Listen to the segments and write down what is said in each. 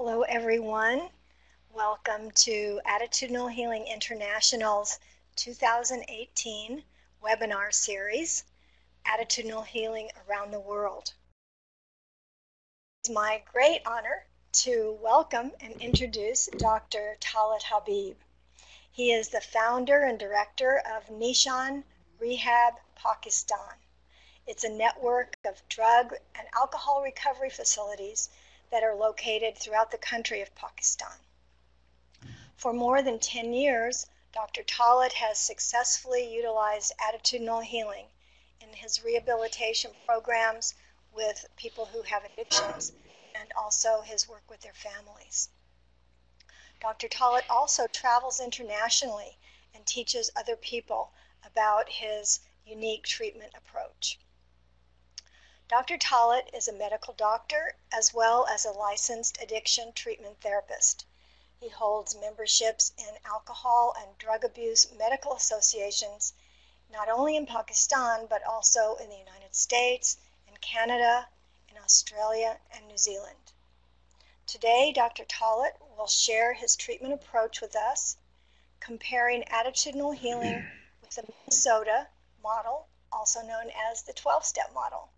Hello, everyone. Welcome to Attitudinal Healing International's 2018 webinar series, Attitudinal Healing Around the World. It's my great honor to welcome and introduce Dr. Talat Habib. He is the founder and director of Nishan, Rehab, Pakistan. It's a network of drug and alcohol recovery facilities that are located throughout the country of Pakistan. For more than 10 years, Dr. Talat has successfully utilized attitudinal healing in his rehabilitation programs with people who have addictions and also his work with their families. Dr. Talat also travels internationally and teaches other people about his unique treatment approach. Dr. Talat is a medical doctor as well as a licensed addiction treatment therapist. He holds memberships in alcohol and drug abuse medical associations, not only in Pakistan, but also in the United States, in Canada, in Australia, and New Zealand. Today, Dr. Talat will share his treatment approach with us, comparing attitudinal healing with the Minnesota model, also known as the 12-step model.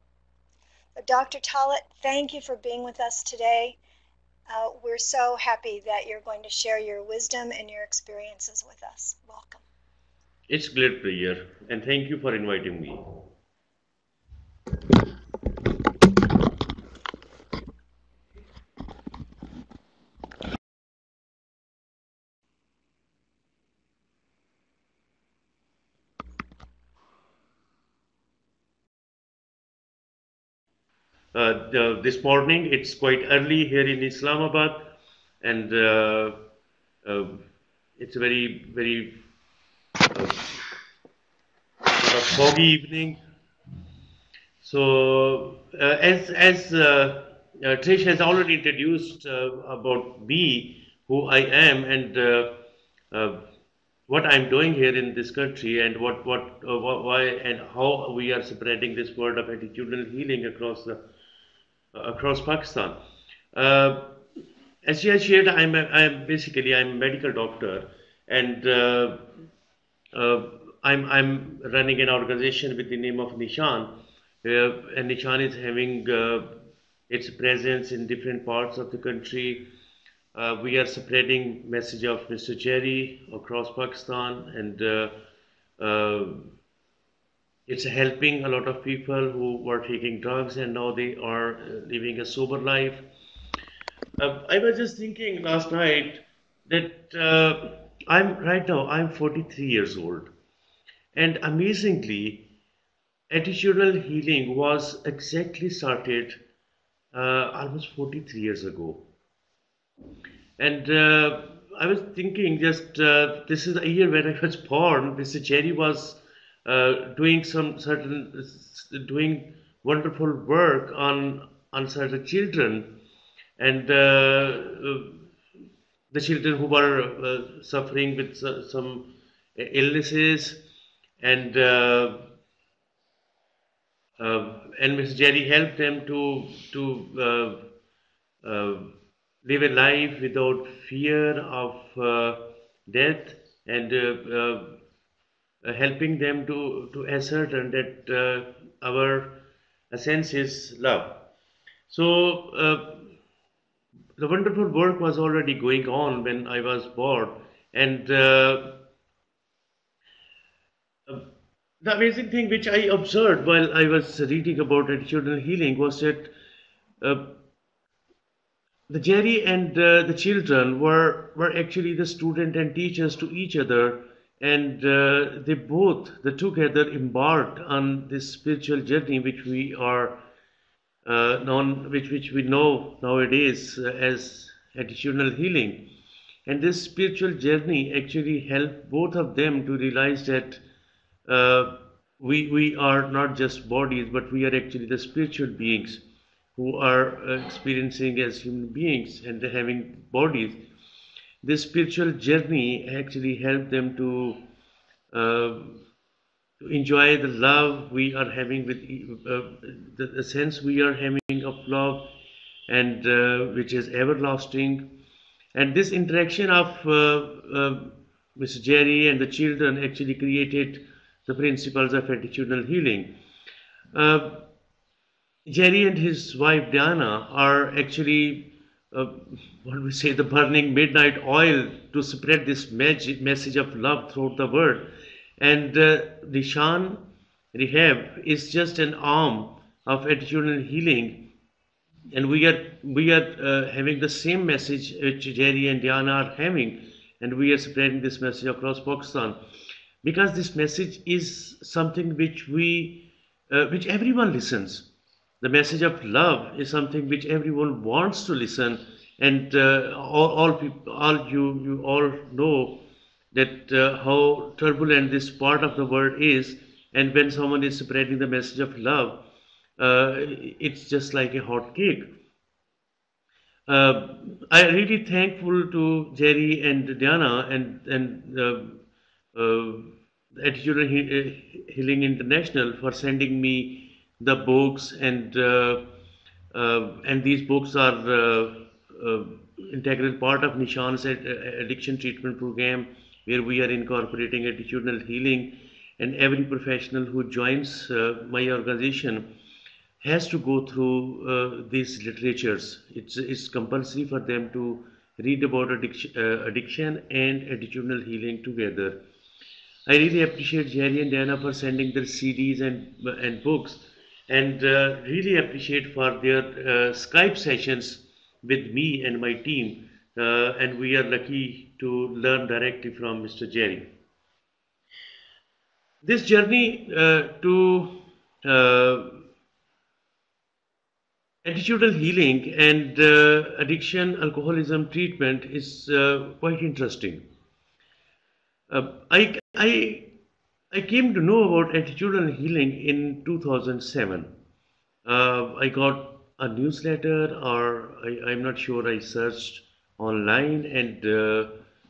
Dr. Talat, thank you for being with us today. We're so happy that you're going to share your wisdom and your experiences with us. Welcome. It's great pleasure, and thank you for inviting me. This morning, it's quite early here in Islamabad, and it's a very foggy evening. So, as Trish has already introduced about me, who I am, and what I'm doing here in this country, and why and how we are spreading this word of attitudinal healing across Pakistan. Uh, as she has shared, I'm basically I'm a medical doctor, and I'm running an organization with the name of Nishan, and Nishan is having its presence in different parts of the country. We are spreading message of Mr. Jerry across Pakistan, and it's helping a lot of people who were taking drugs and now they are living a sober life. I was just thinking last night that I'm 43 years old, and amazingly, attitudinal healing was exactly started almost 43 years ago. And I was thinking just this is the year when I was born. Mr. Jerry was doing doing wonderful work on certain children, and the children who were suffering with some illnesses, and and Mr. Jerry helped them to live a life without fear of death, and helping them to ascertain that our essence is love. So the wonderful work was already going on when I was born, and the amazing thing which I observed while I was reading about attitudinal healing was that uh, the Jerry and the children were actually the student and teachers to each other, and they both, the together, embarked on this spiritual journey which we are which we know nowadays as attitudinal healing. And this spiritual journey actually helped both of them to realize that uh, we are not just bodies, but we are actually the spiritual beings who are experiencing as human beings and having bodies. This spiritual journey actually helped them uh, to enjoy the love we are having with the sense we are having of love and which is everlasting. And this interaction of Mr. Jerry and the children actually created the principles of attitudinal healing. Uh, Jerry and his wife Diana are actually, uh, what we say, the burning midnight oil to spread this message of love throughout the world. And Nishan Rehab is just an arm of attitudinal healing, and we are having the same message which Jerry and Diana are having, and we are spreading this message across Pakistan because this message is something which everyone listens. The message of love is something which everyone wants to listen, and all people, all you all know that how turbulent this part of the world is, and when someone is spreading the message of love, it's just like a hot cake. uh, I really thankful to Jerry and Diana and Attitudinal Healing International for sending me the books, and these books are uh, integral part of Nishan's addiction treatment program, where we are incorporating attitudinal healing, and every professional who joins my organization has to go through these literatures. It's compulsory for them to read about addiction and attitudinal healing together. I really appreciate Jerry and Diana for sending their CDs and books, and really appreciate for their Skype sessions with me and my team. And we are lucky to learn directly from Mr. Jerry. This journey to uh, attitudinal healing and addiction alcoholism treatment is quite interesting. Uh, I, I, I came to know about attitudinal healing in 2007. I got a newsletter, or I'm not sure, I searched online, and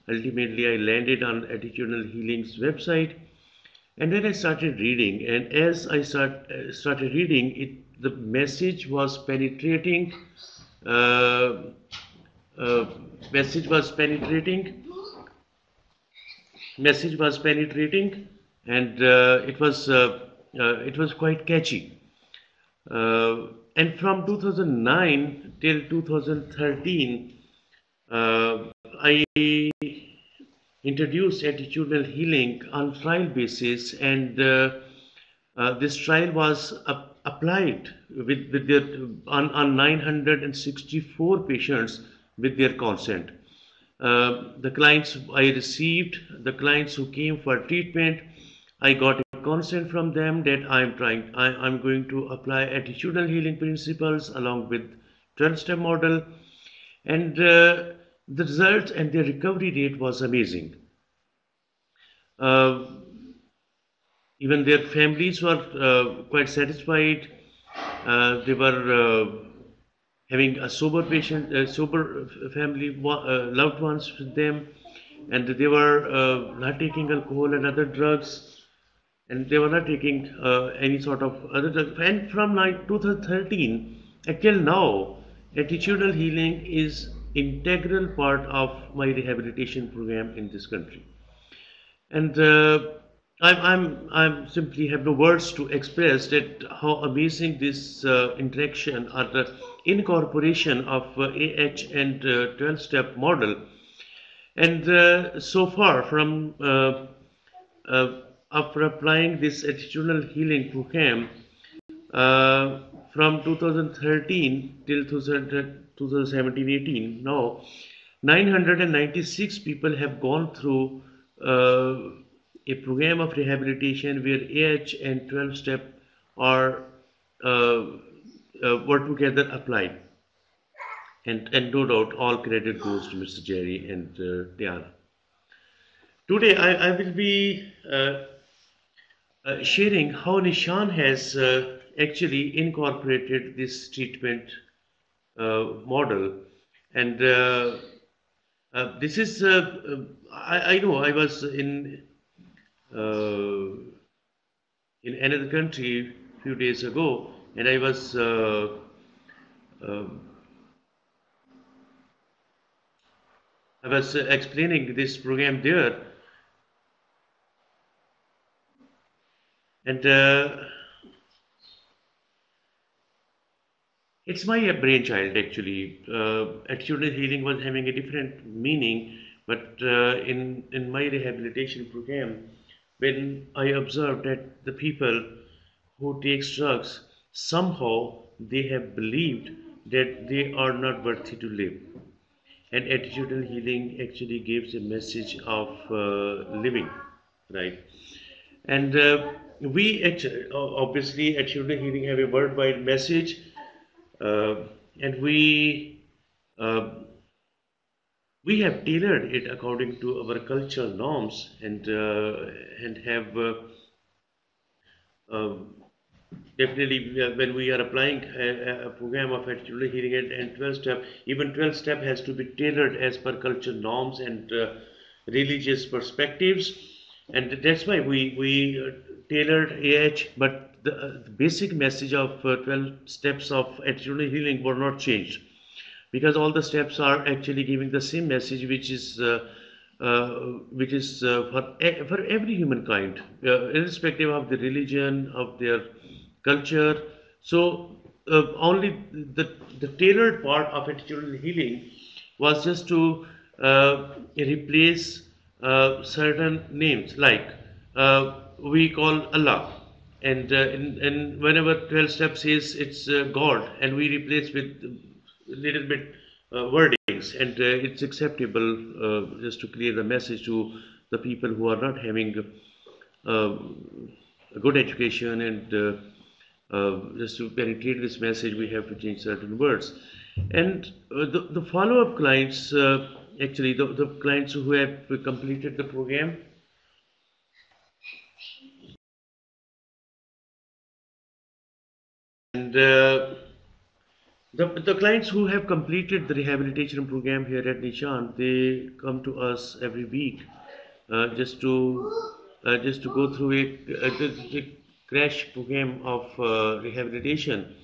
ultimately I landed on Attitudinal Healing's website. And then I started reading, and as I started reading, the message was penetrating. Uh, uh, message was penetrating. Message was penetrating, and it was quite catchy. And from 2009 till 2013, I introduced attitudinal healing on trial basis, and this trial was applied with their on 964 patients with their consent. The clients I received, the clients who came for treatment, I got a consent from them that I'm going to apply attitudinal healing principles along with 12-step model, and the results and their recovery rate was amazing. Uh, Even their families were quite satisfied. They were having a sober family, loved ones with them, and they were not taking alcohol and other drugs, and they were not taking any sort of other drugs. And from 2013 until now, attitudinal healing is integral part of my rehabilitation program in this country. And I'm simply have no words to express that how amazing this interaction or the incorporation of AH and 12-step model. And so far from uh, after applying this attitudinal healing program uh, from 2013 till 2017-18, now 996 people have gone through a program of rehabilitation where AH and 12 step are were together applied, and no doubt all credit goes to Mr. Jerry and Diana. Today I will be sharing how Nishan has actually incorporated this treatment model, and this is I know I was uh, in another country a few days ago, and I was I was explaining this program there, and it's my brainchild actually. Attitudinal healing was having a different meaning, but in my rehabilitation program, when I observed that the people who takes drugs somehow they have believed that they are not worthy to live, and attitudinal healing actually gives a message of living, right? And we actually, obviously, attitudinal healing have a worldwide message, uh, and uh, we have tailored it according to our cultural norms, and have uh, definitely when we are applying a program of attitudinal healing and 12 step, even 12 step has to be tailored as per cultural norms and religious perspectives, and that's why we tailored AH, but the basic message of 12 steps of attitudinal healing were not changed, because all the steps are actually giving the same message, uh, for every humankind, irrespective of the religion of their culture. So only the tailored part of attitudinal healing was just to replace certain names, like we call Allah, and whenever 12 steps says it's God, and we replace with little bit wordings, and it's acceptable, just to clear the message to the people who are not having uh, a good education, and just to penetrate this message we have to change certain words. And the follow-up clients, actually the clients who have completed the program, and the clients who have completed the rehabilitation program here at Nishan, they come to us every week, just to go through the crash program of rehabilitation.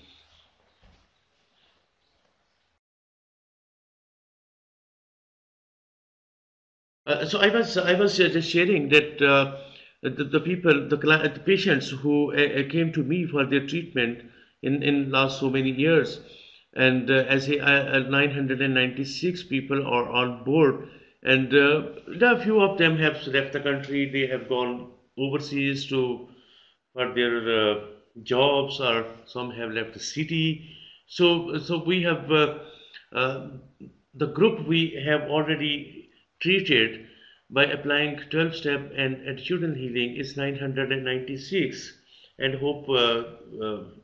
So I was just sharing that the people, the patients who came to me for their treatment in last so many years, and as 996 people are on board, and there are few of them have left the country. They have gone overseas to for their jobs, or some have left the city. So we have uh, the group we have already treated by applying 12 step and attitudinal healing is 996, and hope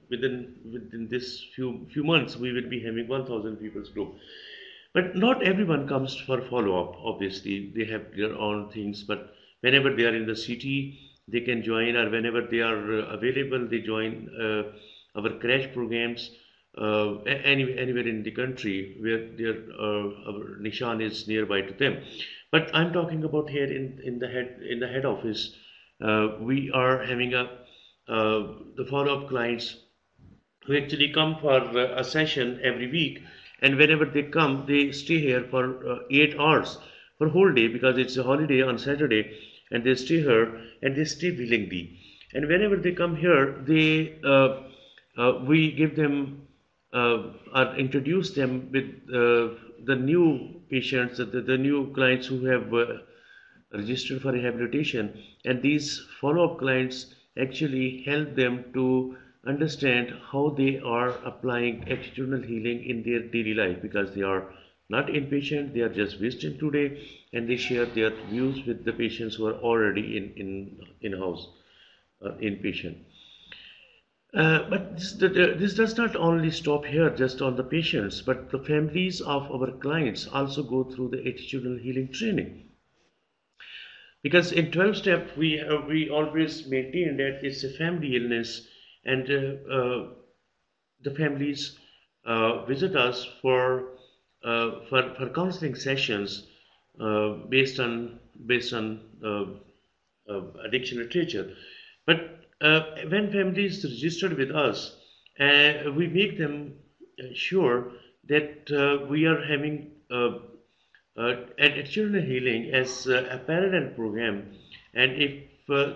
within this few months we will be having 1000 people's group. But not everyone comes for follow-up. Obviously, they have their own things. But whenever they are in the city, they can join, or whenever they are available, they join our crash programs anywhere in the country where our Nishan is nearby to them. But I'm talking about here in the head office. We are having the follow-up clients who actually come for a session every week, and whenever they come they stay here for 8 hours for whole day, because it's a holiday on Saturday, and they stay here and they stay willingly. And whenever they come here, they we give them or introduce them with the new patients, the new clients who have registered for rehabilitation, and these follow-up clients actually help them to understand how they are applying attitudinal healing in their daily life, because they are not inpatient, they are just visiting today, and they share their views with the patients who are already in house, inpatient. But this does not only stop here just on the patients, but the families of our clients also go through the attitudinal healing training, because in 12 step we always maintain that it's a family illness, and the families visit us for counseling sessions based on addiction literature. But when families registered with us, we make them sure that we are having attitudinal healing as a parallel program, and if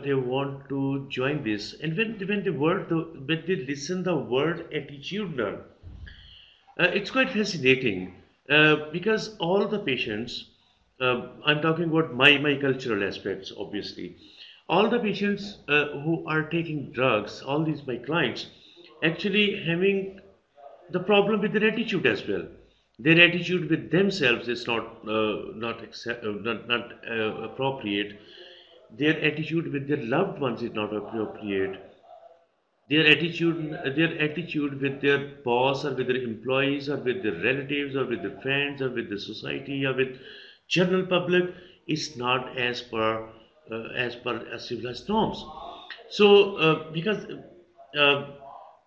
they want to join this, and when they listen the word attitudinal, it's quite fascinating because all the patients, I'm talking about my cultural aspects, obviously. All the patients who are taking drugs, all these my clients, actually having the problem with their attitude as well. Their attitude with themselves is not appropriate. Their attitude with their loved ones is not appropriate. Their attitude with their boss or with their employees or with their relatives or with their friends or with the society or with general public is not as per civilized norms. So because uh,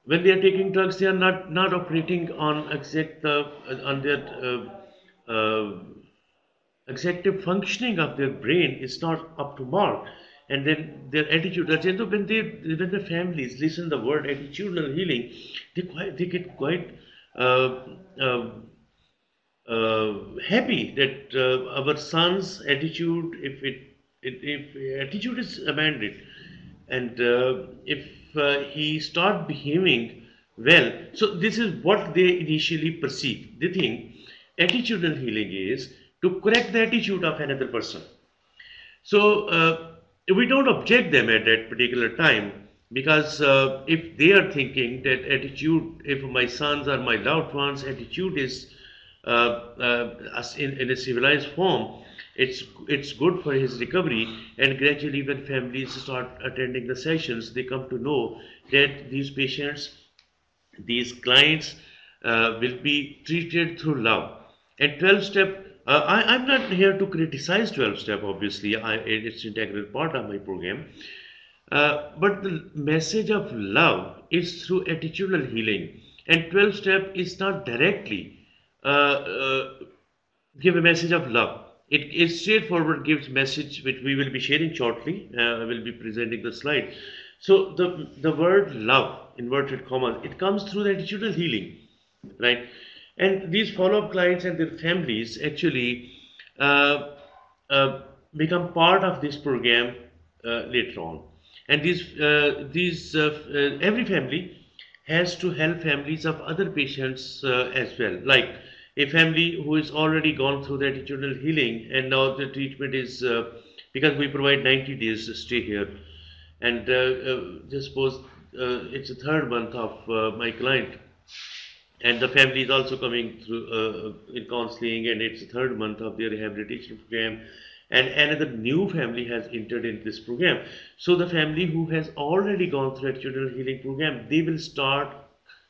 when they are taking drugs, they are not operating on on their uh, executive functioning of their brain is not up to mark, and then their attitude. When the families listen the word attitudinal healing, they get quite uh, uh, happy that our son's attitude, if attitude is amended, and if he start behaving well, so this is what they initially perceive. They think attitudinal healing is to correct the attitude of another person. So we don't object them at that particular time, because if they are thinking that attitude, if my sons or my loved ones' attitude is in a civilized form, it's good for his recovery. And gradually, when families start attending the sessions, they come to know that these patients, these clients will be treated through love. And 12 step, I'm not here to criticize 12 step, obviously, it's integral part of my program. But the message of love is through attitudinal healing. And 12 step is not directly uh, uh, give a message of love. It is straightforward, gives message which we will be sharing shortly. I will be presenting the slide. So the word love, inverted commas, it comes through the attitudinal healing, right? And these follow-up clients and their families actually uh, uh, become part of this program later on. And every family has to help families of other patients as well. Like a family who is already gone through the attitudinal healing, and now the treatment is because we provide 90 days to stay here, and just suppose it's the third month of my client, and the family is also coming through in counseling, and it's the third month of their rehabilitation program, and another new family has entered in this program. So the family who has already gone through attitudinal healing program, they will start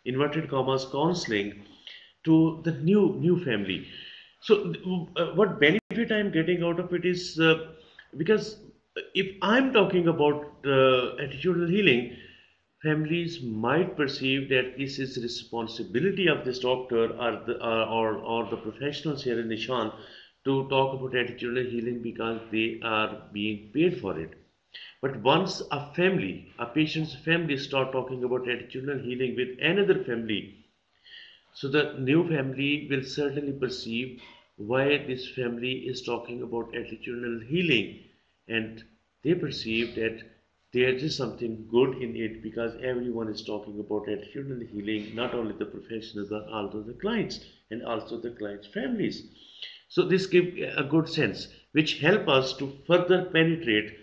inverted commas counseling to the new family. So what benefit I'm getting out of it is because if I'm talking about attitudinal healing, families might perceive that this is the responsibility of this doctor or the professionals here in Nishan to talk about attitudinal healing because they are being paid for it. But once a patient's family start talking about attitudinal healing with another family, so the new family will certainly perceive why this family is talking about attitudinal healing, and they perceive that there is something good in it because everyone is talking about attitudinal healing, not only the professionals but also the clients and also the clients' families. So this gives a good sense, which help us to further penetrate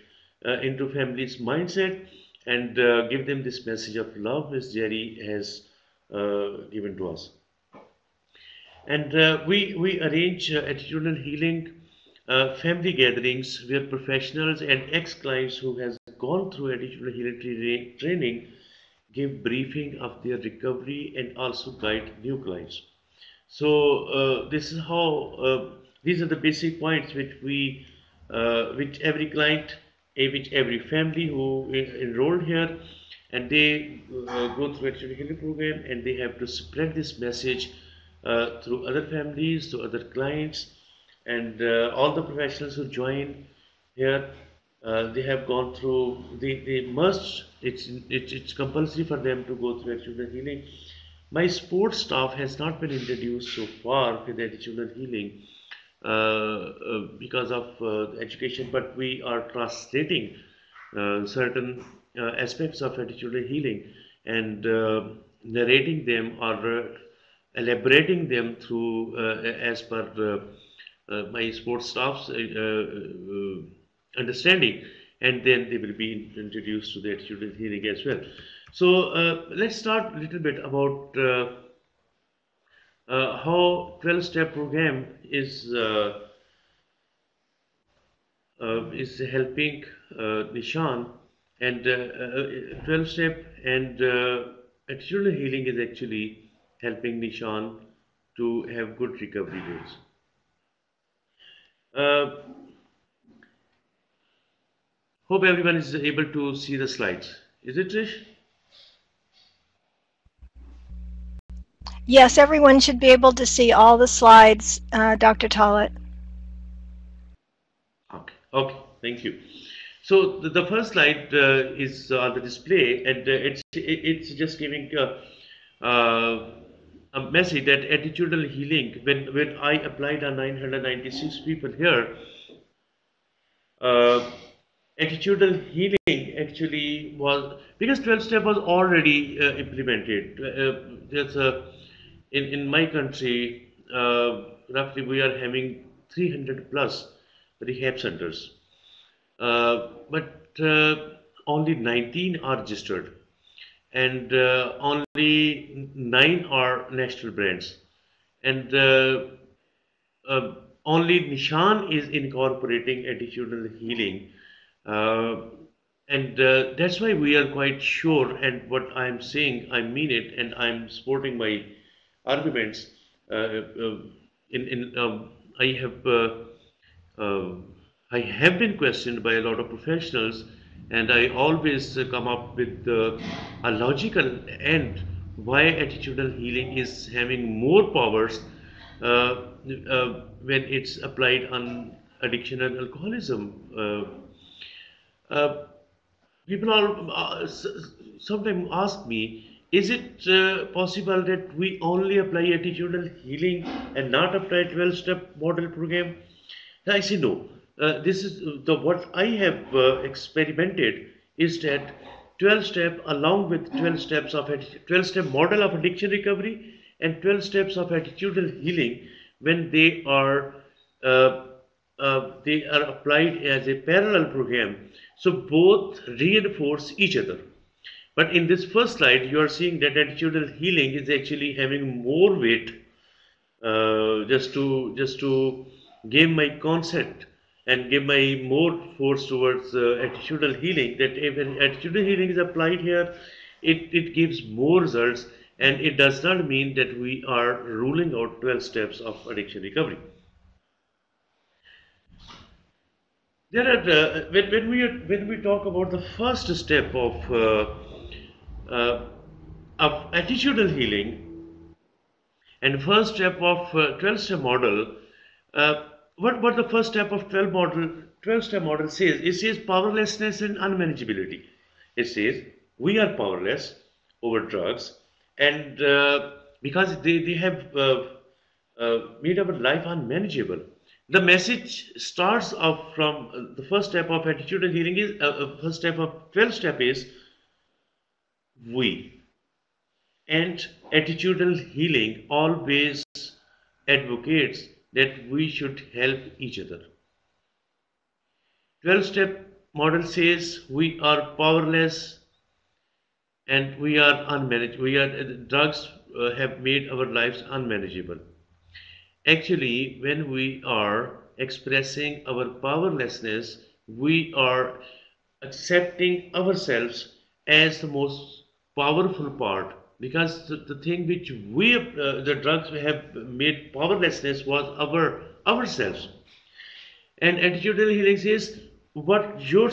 into families' mindset and give them this message of love, which Jerry has given to us. And we arrange attitudinal healing family gatherings where professionals and ex-clients who has gone through attitudinal healing training give briefing of their recovery and also guide new clients. So this is how these are the basic points which every client, which every family who enrolled here, and they go through actually healing program, and they have to spread this message through other families, to other clients, and all the professionals who join here. They have gone through. They must. It's compulsory for them to go through actual healing. My sports staff has not been introduced so far with attitudinal healing, because of education, but we are translating certain aspects of attitudinal healing and narrating them or elaborating them through as per my sports staff's understanding, and then they will be introduced to the attitudinal healing as well. So let's start a little bit about how 12-step program is helping Nishan, and 12-step and attitudinal healing is actually helping Nishan to have good recovery rates. Uh, Hope everyone is able to see the slides. Is it, Trish? Yes, everyone should be able to see all the slides, Dr. Talat. Okay, okay, thank you. So the first slide is on the display, and it's just giving a message that attitudinal healing. When I applied on 996 people here, uh, attitudinal healing actually was because 12 step was already implemented. There's a in my country, roughly we are having 300 plus rehab centers, but only 19 are registered, and only 9 are national brands, and uh, only Nishan is incorporating attitudinal healing, uh, and that's why we are quite sure. And what I'm saying, I mean it, and I'm supporting my arguments. I have. Uh, I have been questioned by a lot of professionals, and I always come up with a logical end why attitudinal healing is having more powers uh, when it's applied on addiction and alcoholism. Uh, People sometimes ask me, is it possible that we only apply attitudinal healing and not apply 12-step model program? I say no. This is the what I have experimented is that 12 step along with 12 steps of 12 step model of addiction recovery and 12 steps of attitudinal healing when uh, they are applied as a parallel program. So both reinforce each other. But in this first slide, you are seeing that attitudinal healing is actually having more weight, just to give my concept and give my more force towards attitudinal healing. That if an attitudinal healing is applied here, it gives more results, and it does not mean that we are ruling out 12 steps of addiction recovery. There are when we talk about the first step uh, of attitudinal healing and first step of 12 step model. Uh, what the first step of 12 step model says? It says powerlessness and unmanageability. It says we are powerless over drugs, and because they have made our life unmanageable. The message starts off from the first step of attitudinal healing is first step of 12 step is we. And attitudinal healing always advocates that we should help each other. 12 step model says we are powerless and we are unmanageable. Drugs have made our lives unmanageable. Actually, when we are expressing our powerlessness, we are accepting ourselves as the most powerful part, because the thing which the drugs have made powerlessness was ourselves. And attitudinal healing says what you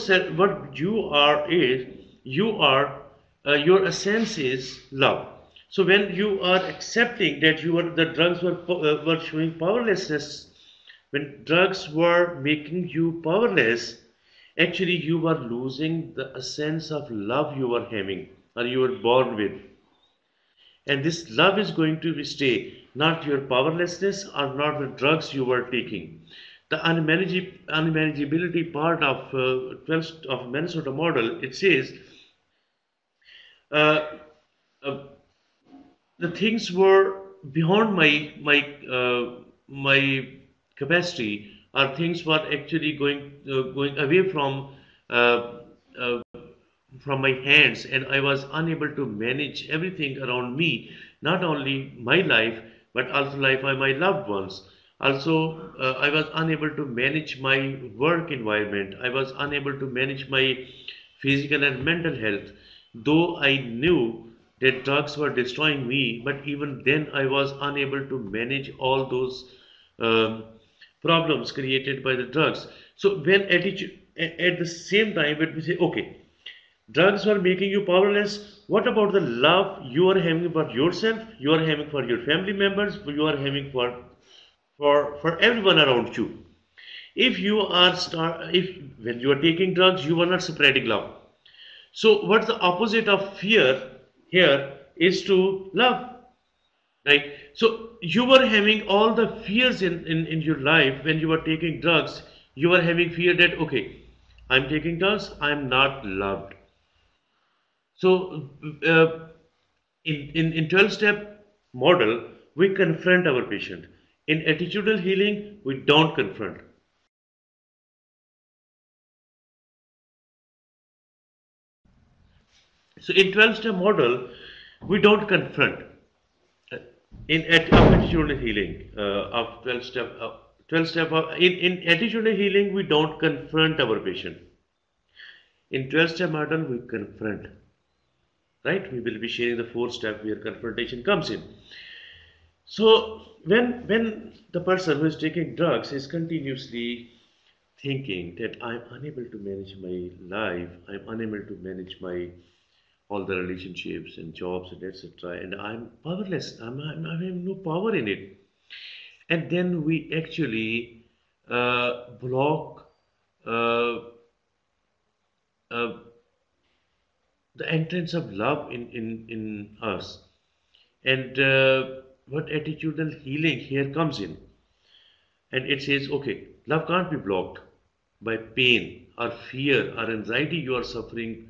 are is you are your essence is love. So when you are accepting that the drugs were showing powerlessness, when drugs were making you powerless, actually you were losing the essence of love you were having or you were born with, and this love is going to stay. not your powerlessness or not the drugs you were taking. The unmanageability part of 12 of Minnesota model, it says uh, uh, the things were beyond my capacity, or things were actually going away uh, uh, from my hands, and I was unable to manage everything around me, not only my life but also life of my loved ones. Also, I was unable to manage my work environment. I was unable to manage my physical and mental health. Though I knew that drugs were destroying me, but even then I was unable to manage all those um, problems created by the drugs. So when at the same time, when we say, okay, drugs were making you powerless, what about the love you are having for yourself, you are having for your family members, you are having for everyone around you? If when you are taking drugs, you are not spreading love. So what's the opposite of fear here is to love, right? So you were having all the fears in your life when you were taking drugs. You were having fear that, okay, I'm taking drugs, I'm not loved. So in 12 step model, we confront our patient. In attitudinal healing, we don't confront. So in 12 step model, we don't confront. Of attitudinal healing of 12 step in attitudinal healing, we don't confront our patient. In 12 step model, we confront, right? We will be sharing the fourth step where confrontation comes in. So when the person who is taking drugs is continuously thinking that I'm unable to manage my life, I'm unable to manage my all the relationships and jobs and etc., and I'm powerless, I have no power in it, and then we actually block uh, uh, the entrance of love in us. And what attitudinal healing here comes in, and it says, okay, love can't be blocked by pain or fear or anxiety you are suffering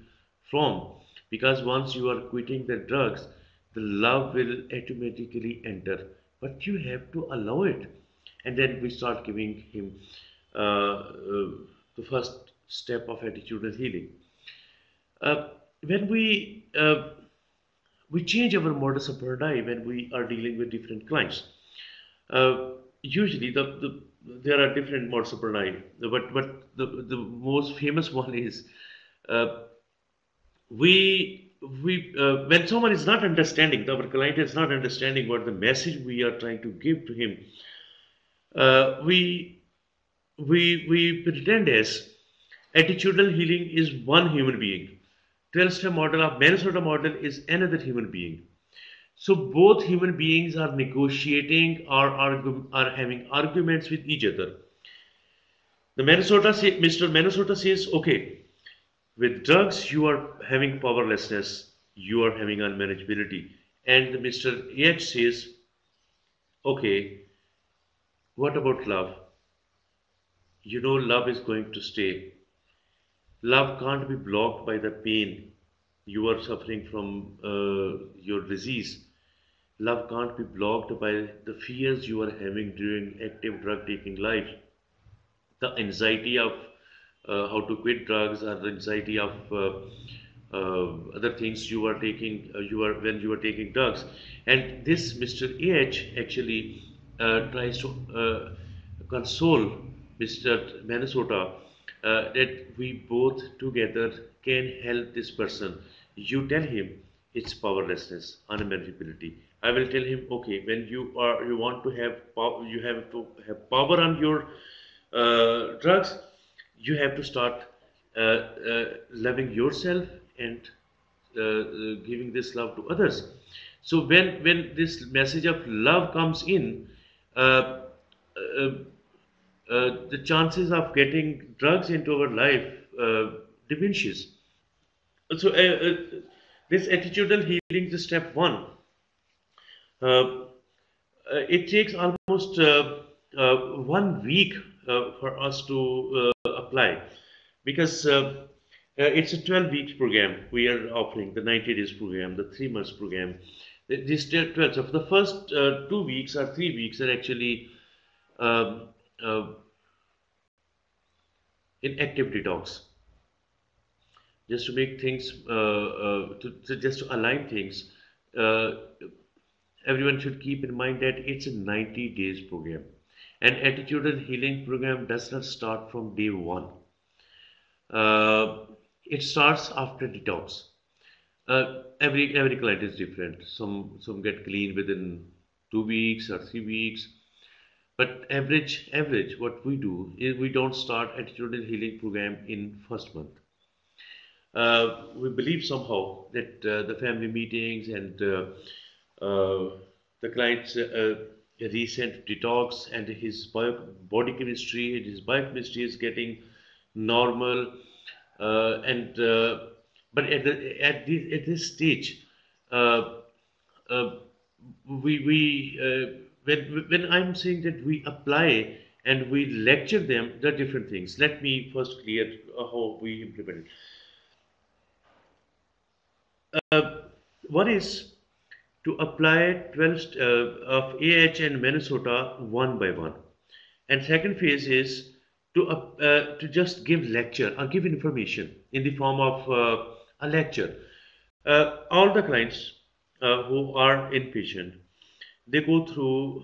from, because once you are quitting the drugs, the love will automatically enter. But you have to allow it. And then we start giving him the first step of attitudinal healing. When we change our modus operandi when we are dealing with different clients. Uh, Usually, there are different modus operandi, but the most famous one is uh, when someone is not understanding, our client is not understanding what the message we are trying to give to him. Uh, we we pretend as attitudinal healing is one human being. 12-step model of Minnesota model is another human being. So both human beings are negotiating or are having arguments with each other. Mr. Minnesota says, okay, with drugs you are having powerlessness, you are having unmanageability, and Mr. H says, okay, what about love? You know, love is going to stay. Love can't be blocked by the pain you are suffering from your disease. Love can't be blocked by the fears you are having during active drug taking life. The anxiety of how to quit drugs, or the anxiety of other things you are taking, you are when you are taking drugs. And this Mr. H actually tries to console Mr. Minnesota that we both together can help this person. You tell him it's powerlessness, unmanageability. I will tell him, okay, when you want to have you have to have power on your drugs, you have to start loving yourself and giving this love to others. So when this message of love comes in, uh, uh, the chances of getting drugs into our life diminishes. So this attitudinal healing is step one. Uh, it takes almost 1 week for us to apply because it's a 12 weeks program. We are offering the 90 days program, the 3 months program. This 12. So for the first 2 weeks or 3 weeks are actually um, uh, in active detox, just to make things just to align things. Uh, Everyone should keep in mind that it's a 90 days program. An attitudinal healing program does not start from day one. Uh, it starts after detox. Every client is different. Some get clean within 2 weeks or 3 weeks. But average, what we do is we don't start attitudinal healing program in first month. We believe somehow that the family meetings and the client's recent detox and his body chemistry and his biochemistry is getting normal. And but at this stage, uh, uh, when I'm saying that we apply and we lecture them, there are different things. Let me first clear how we implement it. One is to apply 12 of AH and Minnesota one by one. And second phase is to just give lecture or give information in the form of a lecture. All the clients who are inpatient, they go through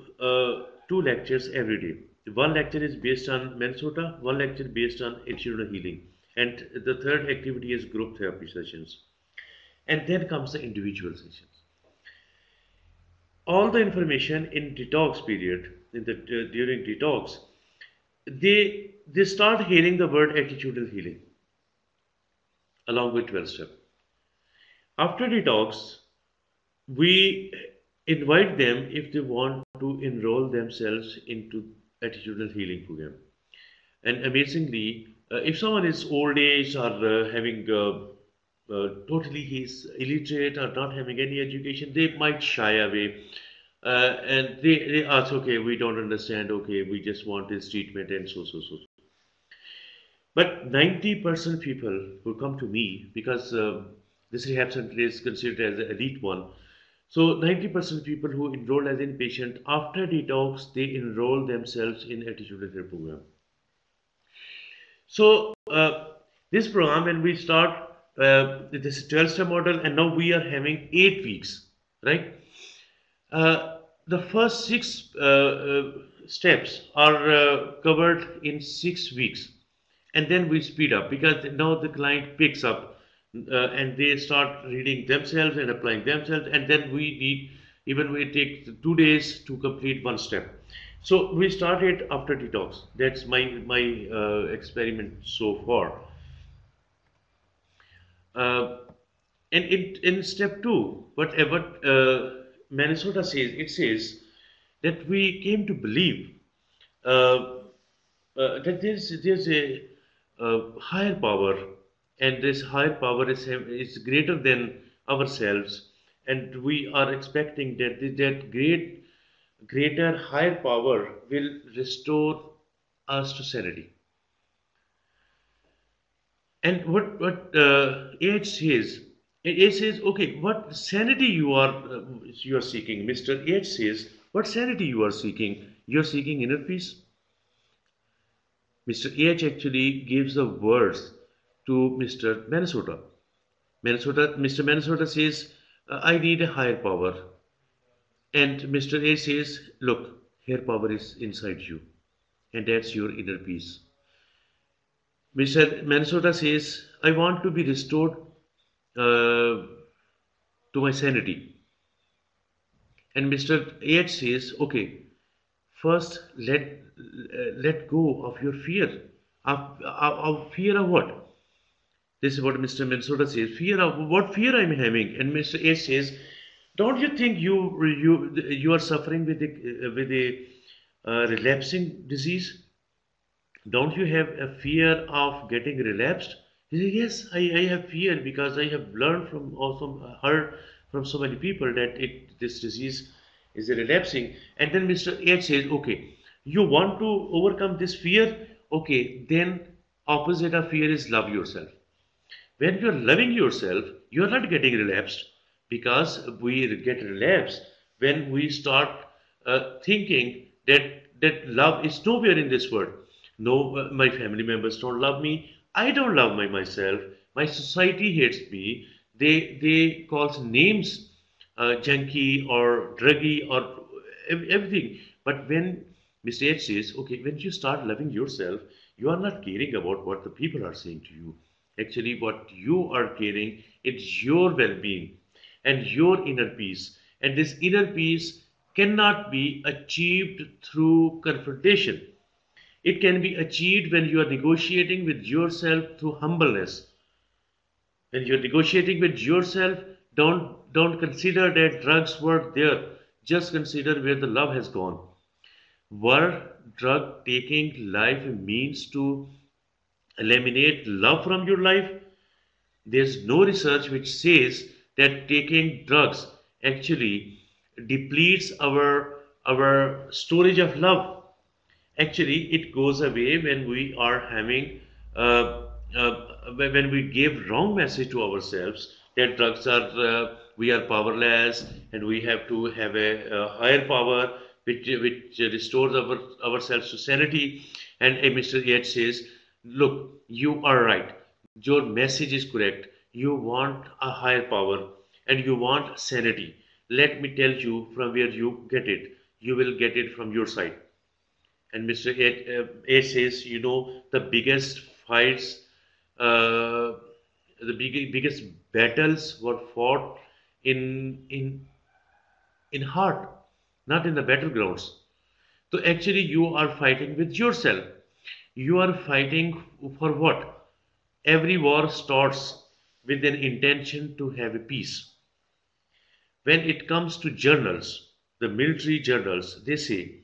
2 lectures every day. One lecture is based on Minnesota, one lecture based on attitudinal healing, and the third activity is group therapy sessions. And then comes the individual sessions. All the information in detox period, in the during detox, they start hearing the word attitudinal healing along with 12 step. After detox, we invite them if they want to enroll themselves into attitudinal healing program. And amazingly, if someone is old age or having totally he's illiterate or not having any education, they might shy away. And they ask, okay, we don't understand, okay, we just want this treatment and so. But 90% people who come to me, because this rehab center is considered as an elite one. So 90% people who enroll as inpatient, after detox, they enroll themselves in attitudinal therapy program. So this program, when we start this 12-step model, and now we are having 8 weeks, right? The first six steps are covered in 6 weeks, and then we speed up because now the client picks up and they start reading themselves and applying themselves, and then we need even we take 2 days to complete one step. So we started after detox. That's my experiment so far. Uh, and in step two, whatever Minnesota says, it says that we came to believe uh, that there's a higher power, and this higher power is greater than ourselves, and we are expecting that that greater higher power will restore us to sanity. And what age says, age says, okay, what sanity you are seeking. Mr. H says, what sanity you are seeking? You are seeking inner peace. Mr. H actually gives the words to Mr. Minnesota. Mr. Minnesota says, I need a higher power. And Mr. A says, look, higher power is inside you, and that's your inner peace. Mr. Minnesota says, I want to be restored uh, to my sanity. And Mr. H says, okay, first let go of your fear. Of fear of what? This is what Mr. Minnesota says. Fear of what fear I'm having. And Mr. H says, don't you think you are suffering with a relapsing disease? Don't you have a fear of getting relapsed? He said, yes, I have fear because I have learned from also heard from so many people that this disease is relapsing. And then Mr. H says, okay, you want to overcome this fear. Okay, then opposite of fear is love yourself. When you're loving yourself, you're not getting relapsed, because we get relapsed when we start thinking that love is nowhere in this world. No, my family members don't love me. I don't love myself. My society hates me. They call names, junkie or druggy or everything. But when Mr. H says, okay, when you start loving yourself, you are not caring about what the people are saying to you. Actually, what you are caring, it's your well-being and your inner peace. And this inner peace cannot be achieved through confrontation. It can be achieved when you are negotiating with yourself through humbleness. When you're negotiating with yourself, don't consider that drugs were there. Just consider where the love has gone. Were drug taking life means to eliminate love from your life? There's no research which says that taking drugs actually depletes our storage of love. Actually, it goes away when we are having when we give wrong message to ourselves that drugs are we are powerless and we have to have a higher power which restores ourselves to sanity. And Mr. H says, look, you are right. Your message is correct. You want a higher power and you want sanity. Let me tell you from where you get it. You will get it from your side. And Mr. A says, you know, the biggest fights, biggest battles were fought in heart, not in the battlegrounds. So actually, you are fighting with yourself. You are fighting for what? Every war starts with an intention to have a peace. When it comes to journals, the military journals, they say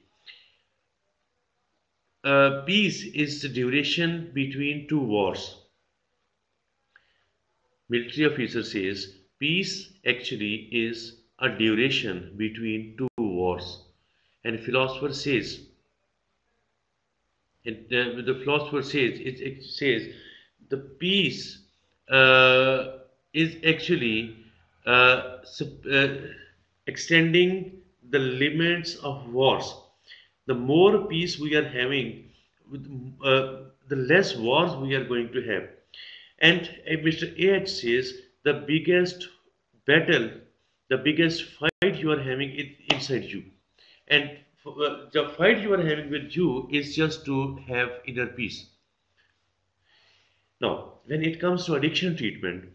peace is the duration between two wars. Military officer says peace actually is a duration between two wars. And philosopher says, the philosopher says, it says the peace is actually extending the limits of wars. The more peace we are having, the less wars we are going to have. And Mr. A.H. says the biggest battle, the biggest fight you are having is inside you. And the fight you are having with you is just to have inner peace. Now, when it comes to addiction treatment,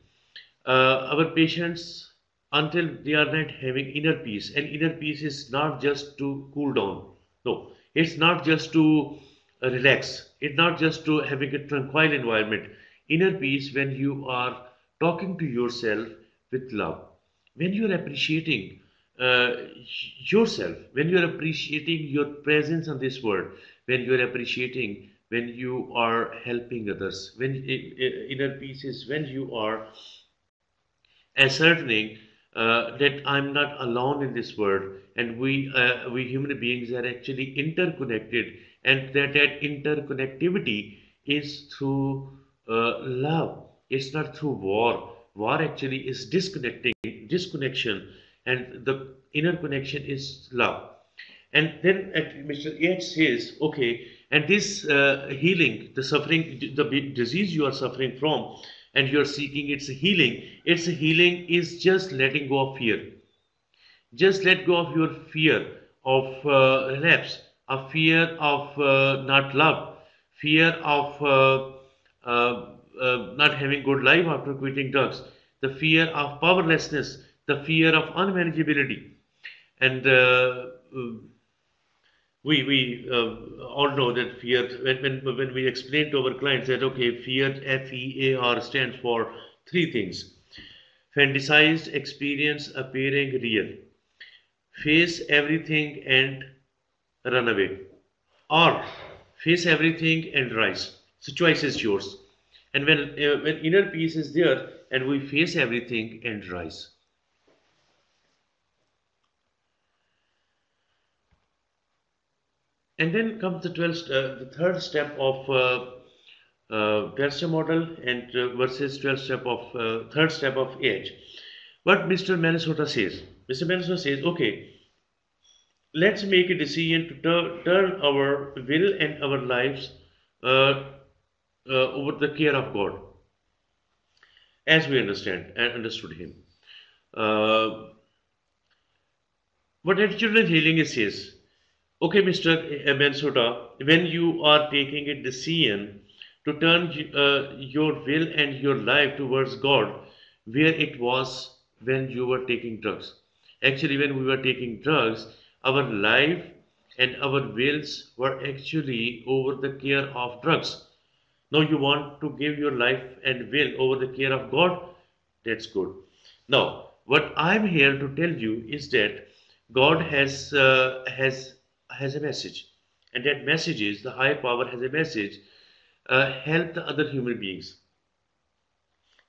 our patients, until they are not having inner peace, and inner peace is not just to cool down. No, it's not just to relax. It's not just to having a tranquil environment. Inner peace when you are talking to yourself with love, when you are appreciating uh, yourself, when you are appreciating your presence on this world, when you are appreciating when you are helping others, when inner peace is when you are ascertaining that I'm not alone in this world, and we human beings are actually interconnected, and that interconnectivity is through love. It's not through war. War actually is disconnection, and the inner connection is love. And then Mr. H says, okay, and this healing, the suffering, the disease you are suffering from, and you are seeking its healing is just letting go of fear. Just let go of your fear of relapse, a fear of not love, fear of not having good life after quitting drugs, the fear of powerlessness, the fear of unmanageability. And we all know that fear, when we explain to our clients that, okay, fear, FEAR, stands for three things: fantasized experience appearing real, face everything and run away, or face everything and rise. So choice is yours. And when inner peace is there and we face everything and rise. And then comes the third step of 12 step model and versus 12 step of third step of age. What Mr. Minnesota says. Mr. Minnesota says, okay, let's make a decision to turn our will and our lives uh, over the care of God, as we understand and understood Him. Uh, what attitudinal healing is says, okay, Mr. Minnesota, when you are taking a decision to turn your will and your life towards God, where it was when you were taking drugs. Actually, when we were taking drugs, our life and our wills were actually over the care of drugs. Now you want to give your life and will over the care of God? That's good. Now, what I'm here to tell you is that God has a message, and that message is the higher power has a message. Help the other human beings.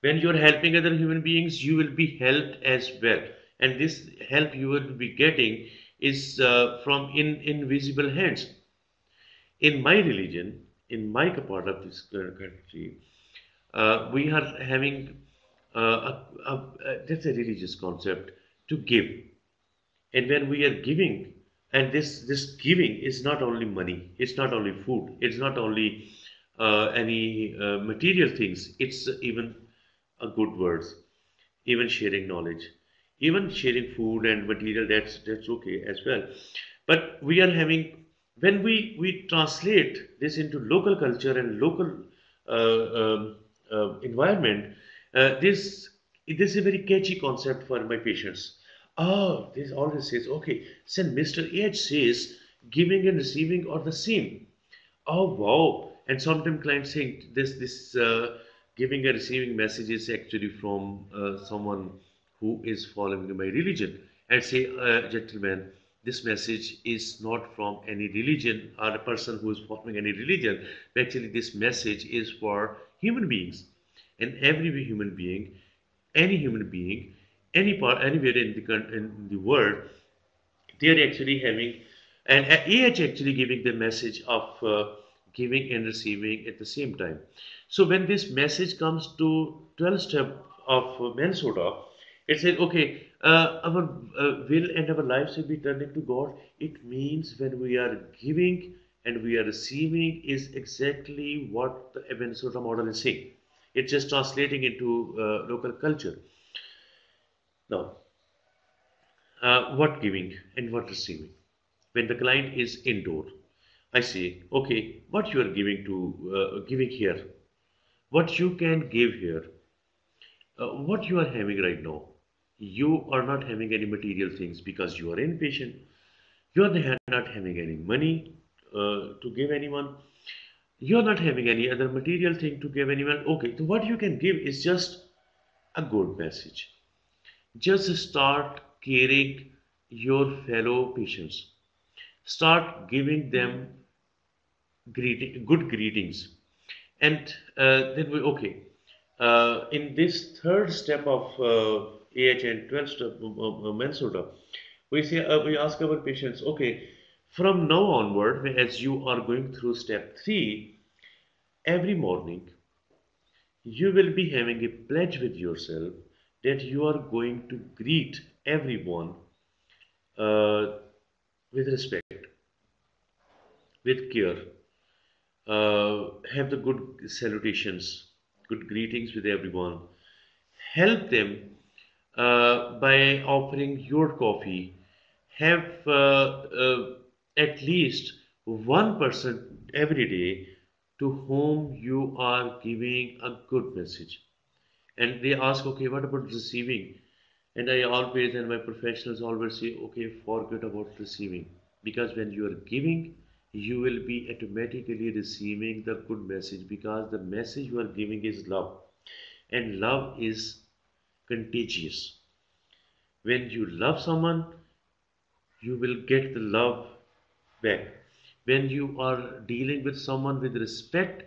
When you're helping other human beings, you will be helped as well, and this help you will be getting is from invisible hands. In my religion, in my part of this country, we are having that's a religious concept to give. And when we are giving, and this giving is not only money, it's not only food, it's not only any material things, it's even good words, even sharing knowledge, even sharing food and material. That's okay as well. But we are having when we translate this into local culture and local environment, this is a very catchy concept for my patients. Oh, this always says, okay, so Mr. H says giving and receiving are the same. Oh wow! And sometimes clients think this giving and receiving message is actually from someone who is following my religion, and say, gentlemen, this message is not from any religion or a person who is following any religion. Actually, this message is for human beings, and every human being, any human being, any part, anywhere in in the world, they are actually having and AH actually giving the message of giving and receiving at the same time. So when this message comes to 12 step of Minnesota, it says, okay, our will and our lives will be turning to God. It means when we are giving and we are receiving is exactly what the Minnesota model is saying. It's just translating into local culture. Now, what giving and what receiving? When the client is indoor, I say, okay, what you are giving to giving here, what you can give here, what you are having right now. You are not having any material things because you are inpatient. You are not having any money to give anyone. You are not having any other material thing to give anyone. Okay, so what you can give is just a good message. Just start caring your fellow patients. Start giving them good greetings. And then we, okay, in this third step of AH and 12 step Mansuda, we ask our patients, okay, from now onward, as you are going through step 3, every morning you will be having a pledge with yourself that you are going to greet everyone uh, with respect, with care, have the good salutations, good greetings with everyone. Help them by offering your coffee. Have at least one person every day to whom you are giving a good message. And they ask, okay, what about receiving? And I always, and my professionals always say, okay, forget about receiving. Because when you are giving, you will be automatically receiving the good message because the message you are giving is love. And love is contagious. When you love someone, you will get the love back. When you are dealing with someone with respect,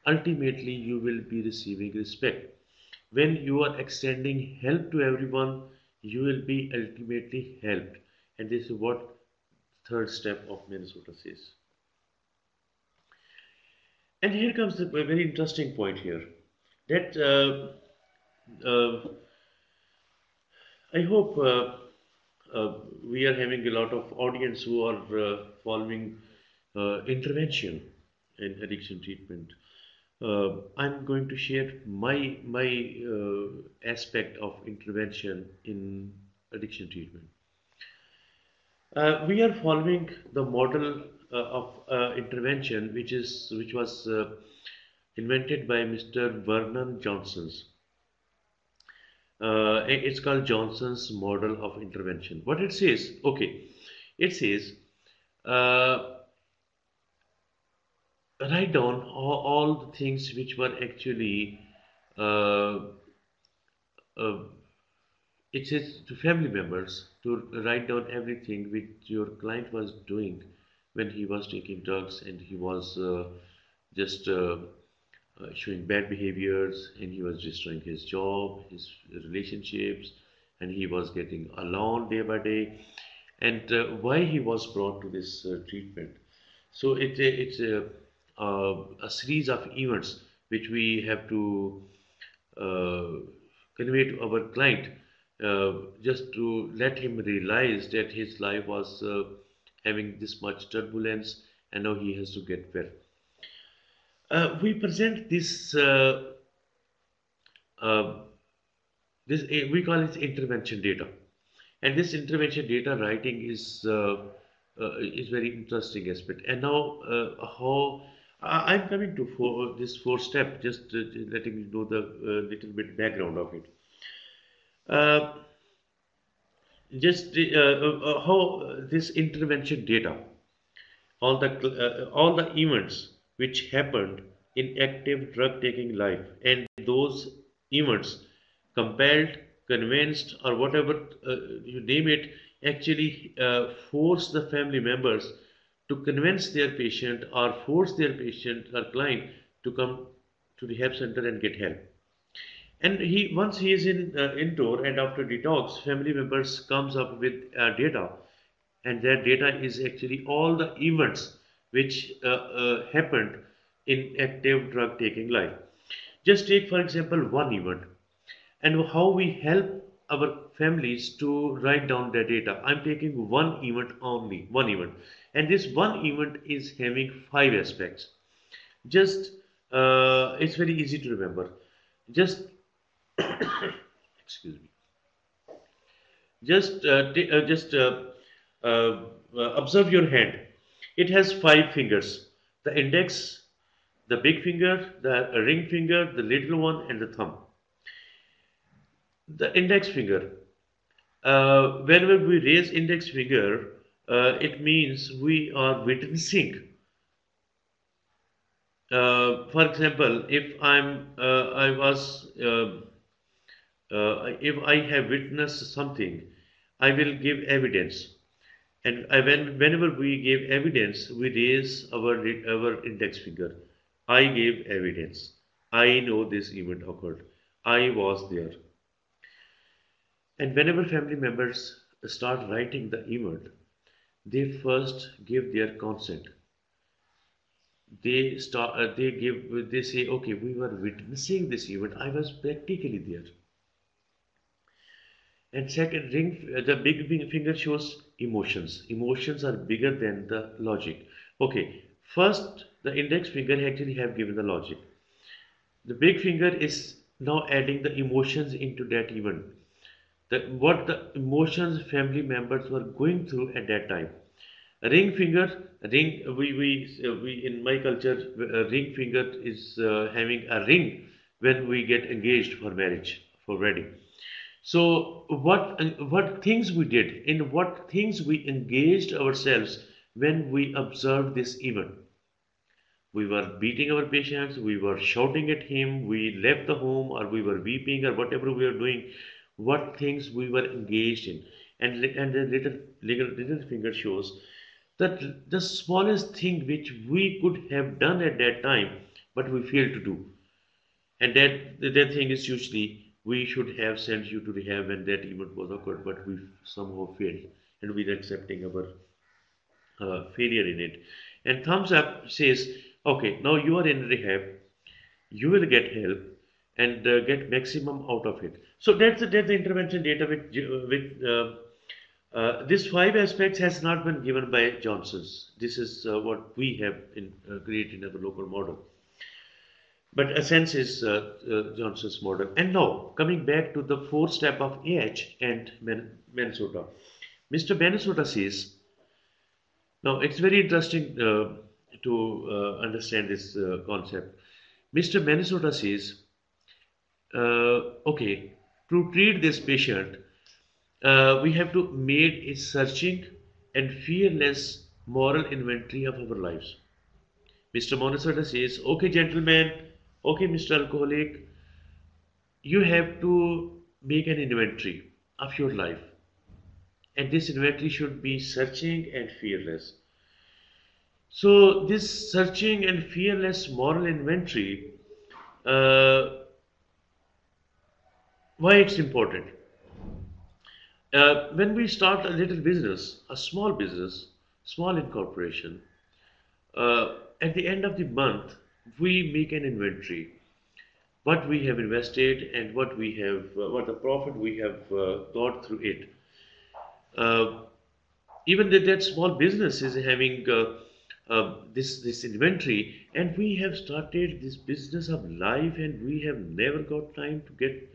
ultimately you will be receiving respect. When you are extending help to everyone, you will be ultimately helped. And this is what third step of Minnesota says. And here comes the a very interesting point here that I hope we are having a lot of audience who are following intervention in addiction treatment. I'm going to share my aspect of intervention in addiction treatment. We are following the model of intervention, which was invented by Mr. Vernon Johnson's. It's called Johnson's model of intervention. What it says, okay, it says uh, write down all the things which were actually uh, uh, it says to family members to write down everything which your client was doing when he was taking drugs and he was just showing bad behaviors and he was destroying his job, his relationships, and he was getting alone day by day, and why he was brought to this treatment. So it's a series of events which we have to uh, convey to our client just to let him realize that his life was having this much turbulence and now he has to get well. We present uh, we call it intervention data, and this intervention data writing is very interesting aspect. And now how I'm coming to this four step, just letting you know the little bit background of it. Uh, just how this intervention data, all the events which happened in active drug taking life, and those events compelled, convinced, or whatever you name it, actually force the family members to convince their patient or force their patient or client to come to the rehab center and get help. And he once he is in indoor and after detox, family members comes up with data, and that data is actually all the events which happened in active drug taking life. Just take for example one event and how we help our families to write down their data. I'm taking one event only, one event, and this one event is having five aspects. Just it's very easy to remember. Just excuse me. Just observe your hand. It has five fingers: the index, the big finger, the ring finger, the little one, and the thumb. The index finger. Whenever we raise index finger, it means we are witnessing. For example, if I have witnessed something, I will give evidence. And whenever we give evidence, we raise our index finger. I gave evidence. I know this event occurred. I was there. And whenever family members start writing the event, they first give their consent. They say, okay, we were witnessing this event. I was practically there. And second, the big finger shows emotions. Emotions are bigger than the logic. Okay, first the index finger actually have given the logic. The big finger is now adding the emotions into that event. What the emotions family members were going through at that time. Ring finger, we in my culture, ring finger is having a ring when we get engaged for marriage, for wedding. So what things we did, in what things we engaged ourselves when we observed this event. We were beating our patients, we were shouting at him, we left the home, or we were weeping, or whatever we were doing, what things we were engaged in. And the little finger shows that the smallest thing which we could have done at that time, but we failed to do. And that thing is usually we should have sent you to rehab when that event was occurred, but we somehow failed, and we're accepting our failure in it. And thumbs up says Okay, now you are in rehab, you will get help and get maximum out of it. So that's the intervention data with these five aspects has not been given by Johnson's. This is what we have created in our local model. But essence is Johnson's model. And now coming back to the fourth step of AH and Minnesota. Mr. Minnesota says, now it's very interesting to understand this concept. Mr. Minnesota says, okay, to treat this patient, we have to make a searching and fearless moral inventory of our lives. Mr. Minnesota says, okay, gentlemen, okay, Mr. Alcoholic, you have to make an inventory of your life. And this inventory should be searching and fearless. So, this searching and fearless moral inventory, uh, why it's important? When we start a little business, a small business, small incorporation, at the end of the month, we make an inventory. What we have invested and what we have, what the profit we have got through it. Uh, Even that small business is having this inventory, and we have started this business of life, and we have never got time to get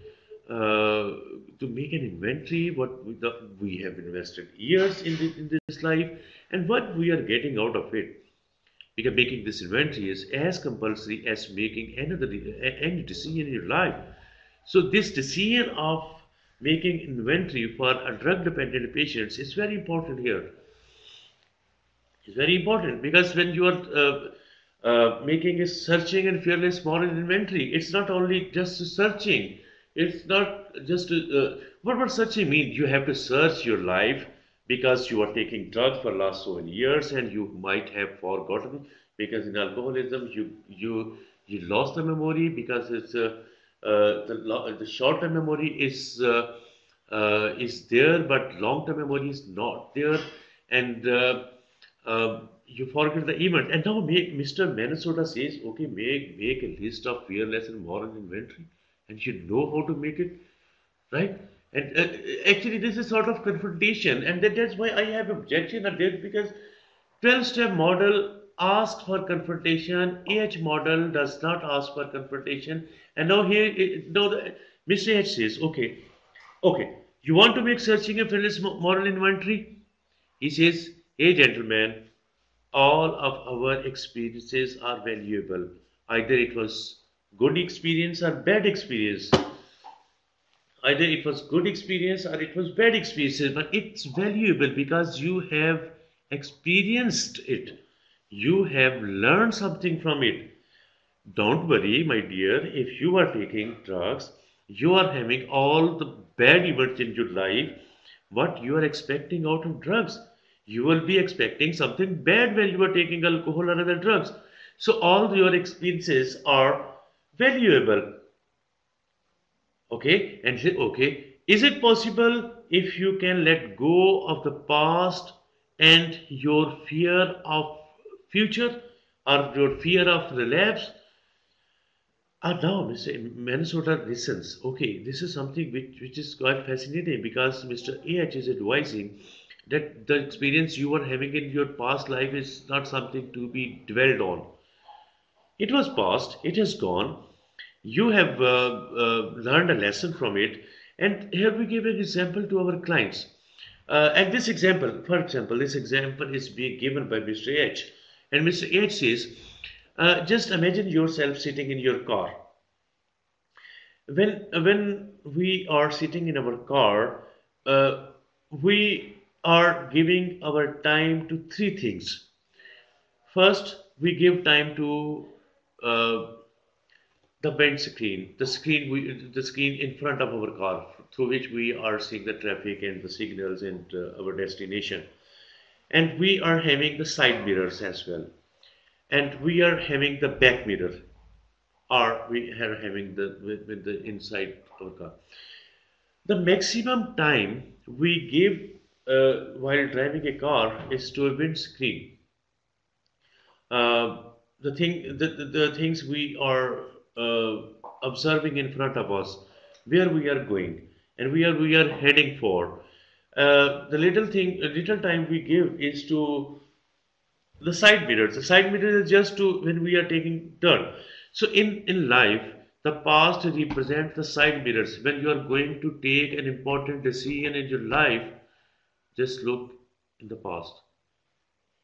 to make an inventory what we have invested years in this life and what we are getting out of it, because making this inventory is as compulsory as making any decision in your life. So this decision of making inventory for a drug dependent patients is very important here. It's very important because when you are making a searching and fearless moral inventory, it's not only just searching. It's not just what searching means. You have to search your life because you are taking drugs for last so many years and you might have forgotten because in alcoholism you lost the memory because it's the short term memory is there but long term memory is not there and you forget the event. And now Mr. Minnesota says, okay, make a list of fearless and moral inventory, and you know how to make it, right? And actually, this is sort of confrontation, and that's why I have objection at that because 12-step model asks for confrontation. AH model does not ask for confrontation. And now here, now Mr. H says, okay, you want to make searching a fearless moral inventory? He says, hey, gentlemen, all of our experiences are valuable. Either it was good experience or bad experience. Either it was good experience or it was bad experiences, but it's valuable because you have experienced it. You have learned something from it. Don't worry, my dear, if you are taking drugs, you are having all the bad events in your life. What you are expecting out of drugs? You will be expecting something bad when you are taking alcohol or other drugs. So, all your experiences are valuable. Okay, and say, okay, is it possible if you can let go of the past and your fear of future or your fear of relapse? Now, Mr. Minnesota listens. Okay, this is something which is quite fascinating because Mr. AH is advising that the experience you are having in your past life is not something to be dwelled on. It was past, it has gone. You have learned a lesson from it. And here we give an example to our clients. And this example, for example, this example is being given by Mr. H. And Mr. H says, just imagine yourself sitting in your car. When we are sitting in our car, we are giving our time to three things. First, we give time to uh, the bent screen, the screen in front of our car, through which we are seeing the traffic and the signals and our destination. And we are having the side mirrors as well. And we are having the back mirror, or we are having with the inside of our car. The maximum time we give while driving a car is to a windscreen. the things we are observing in front of us, where we are going, and where we are heading for. The little time we give is to the side mirrors. The side mirror is just to when we are taking turn. So in life, the past represents the side mirrors. When you are going to take an important decision in your life, just look in the past.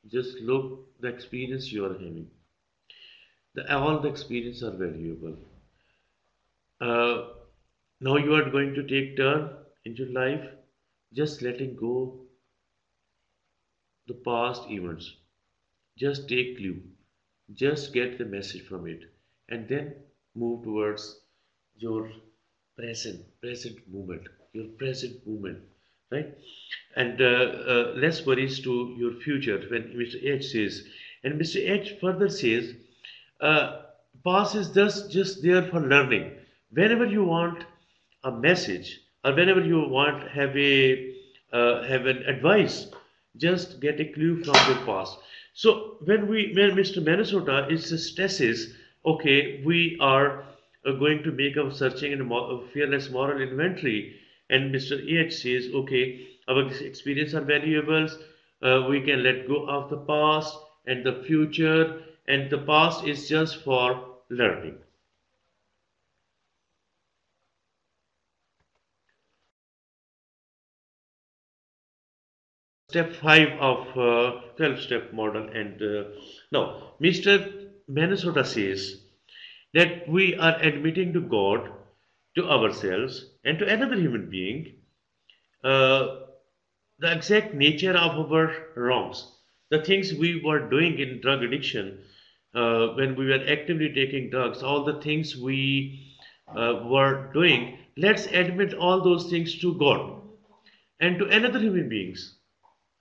Just look the experience you are having. All the experience are valuable. Uh, Now you are going to take turn in your life, just letting go the past events. Just take clue. Just get the message from it, and then move towards your present moment, your present moment, right? And less worries to your future. When Mr. H says, and Mr. H further says, uh, past is just there for learning. Whenever you want a message, or whenever you want have an advice, just get a clue from your past. So when Mr. Minnesota is stresses, okay, we are going to make a searching and a fearless moral inventory, and Mr. EH says, okay, our experience are valuables. We can let go of the past and the future, and the past is just for learning. Step 5 of 12 step model. And now, Mr. Minnesota says that we are admitting to God, to ourselves, and to another human being uh, the exact nature of our wrongs, the things we were doing in drug addiction, when we were actively taking drugs, all the things we were doing. Let's admit all those things to God and to another human beings,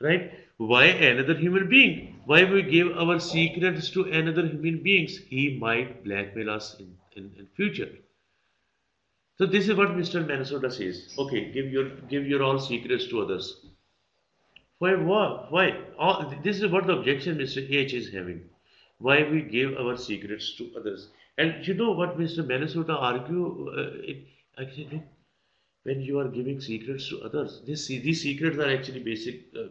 right? Why another human being? Why we give our secrets to another human beings? He might blackmail us in future. So this is what Mr. Minnesota says. Okay, give your all secrets to others. Why what? Why? This is what the objection Mr. H is having. Why we give our secrets to others? And you know what Mr. Minnesota argue? Actually, when you are giving secrets to others, these secrets are actually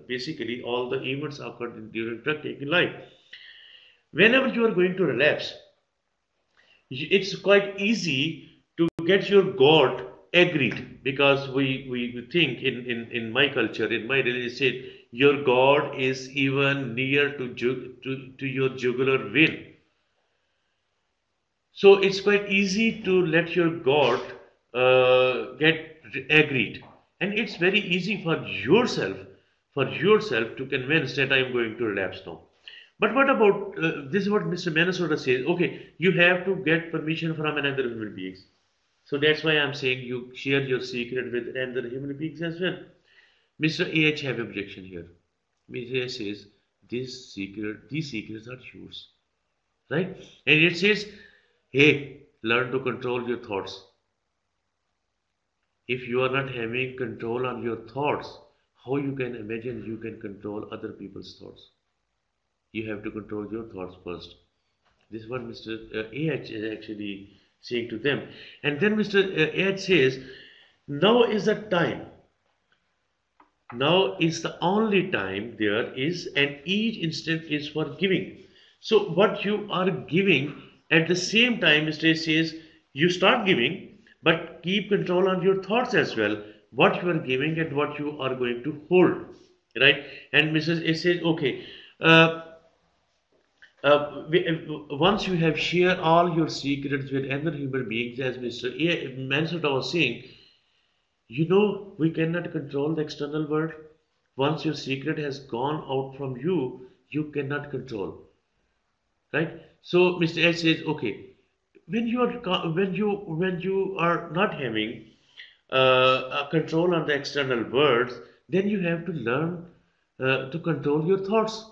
basically all the events occurred during drug taking life. Whenever you are going to relapse, it's quite easy to get your God agreed, because we think in my culture, in my religious state, your God is even near to your jugular vein. So it's quite easy to let your God get agreed, and it's very easy for yourself to convince that I am going to relapse now. But what about this? Is what Mr. Minnesota says. Okay, you have to get permission from another human being. So that's why I'm saying you share your secret with another human beings as well. Mr. AH have objection here. Mr. AH says these secrets are yours, right? And it says, hey, learn to control your thoughts. If you are not having control on your thoughts, how you can imagine you can control other people's thoughts? You have to control your thoughts first. This is what Mr. AH is actually saying to them. And then Mr. AH says, now is the time. Now is the only time there is, and each instant is for giving. So what you are giving at the same time, Mr. A says, you start giving, but keep control on your thoughts as well. What you are giving and what you are going to hold, right? And Mrs. A says, okay. Once you have shared all your secrets with other human beings, as Mr. Mansota was saying, we cannot control the external world. Once your secret has gone out from you, you cannot control, right? So Mr. H says, okay, when you are not having a control on the external world, then you have to learn to control your thoughts.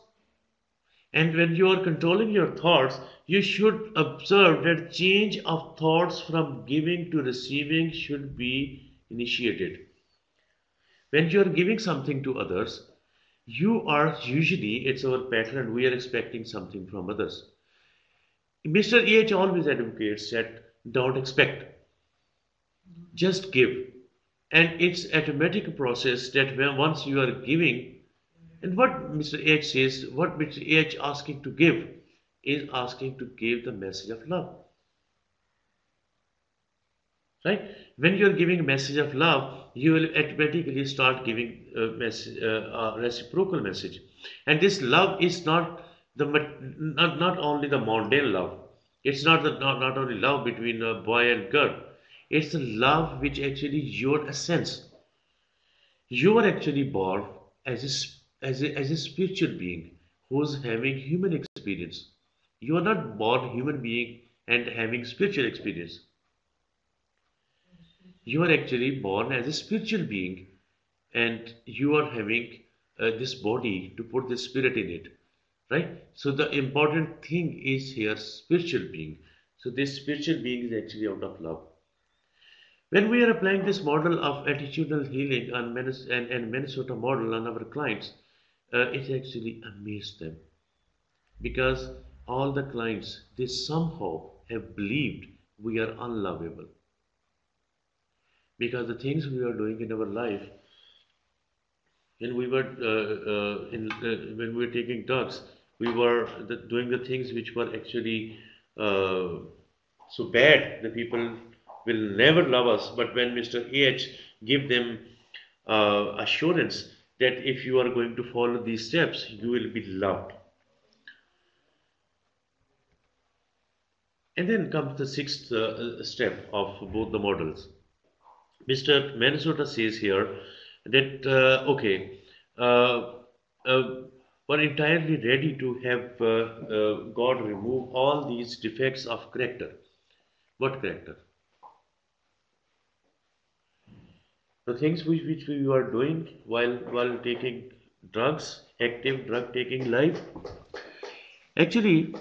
And when you are controlling your thoughts, you should observe that change of thoughts from giving to receiving should be initiated. When you are giving something to others, it's our pattern, we are expecting something from others. Mr. EH always advocates that don't expect, just give. And it's automatic process that when once you are giving, and what Mr. H says, what Mr. H asking to give is asking to give the message of love, right? When you are giving a message of love, you will automatically start giving a reciprocal message, and this love is not not only the mundane love. It's not only love between a boy and girl. It's the love which actually your essence. You are actually born as as a spiritual being who's having human experience. You are not born human being and having spiritual experience. You are actually born as a spiritual being and you are having this body to put the spirit in it, right? So the important thing is here spiritual being. So this spiritual being is actually out of love. When we are applying this model of attitudinal healing on and Minnesota model on our clients, it actually amazed them because all the clients they somehow have believed we are unlovable because the things we are doing in our life when we were when we were taking drugs, we were doing the things which were actually uh, so bad. The people will never love us. But when Mr. H give them assurance that if you are going to follow these steps, you will be loved. And then comes the sixth step of both the models. Mr. Minnesota says here that uh, uh, we're entirely ready to have God remove all these defects of character. What character? The things which we are doing while taking drugs, active drug taking life. Actually,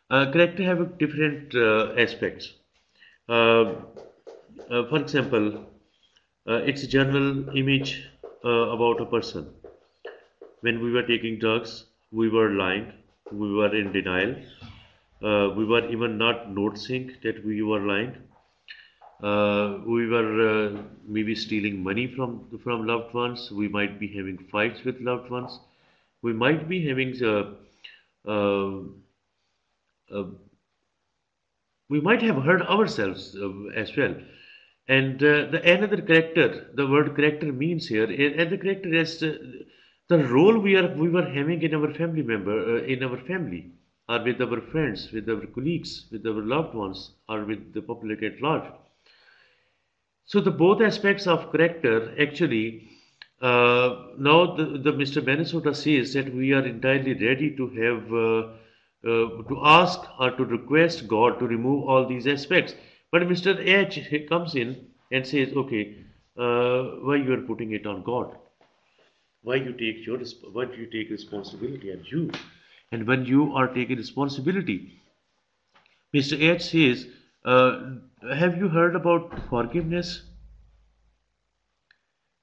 character have different aspects. Uh, for example, it's a general image about a person. When we were taking drugs, we were lying, we were in denial, we were even not noticing that we were lying. We were maybe stealing money from loved ones. We might be having fights with loved ones. We might be having uh, uh, we might have hurt ourselves as well. And the another character, the word character means here, and the character is the role we were having in our family member, in our family, or with our friends, with our colleagues, with our loved ones, or with the public at large. So the both aspects of character actually now the Mr. Minnesota says that we are entirely ready to have to ask or to request God to remove all these aspects. But Mr. H comes in and says, okay, why you are putting it on God? Why you take why do you take responsibility and you? And when you are taking responsibility, Mr. H says, have you heard about forgiveness?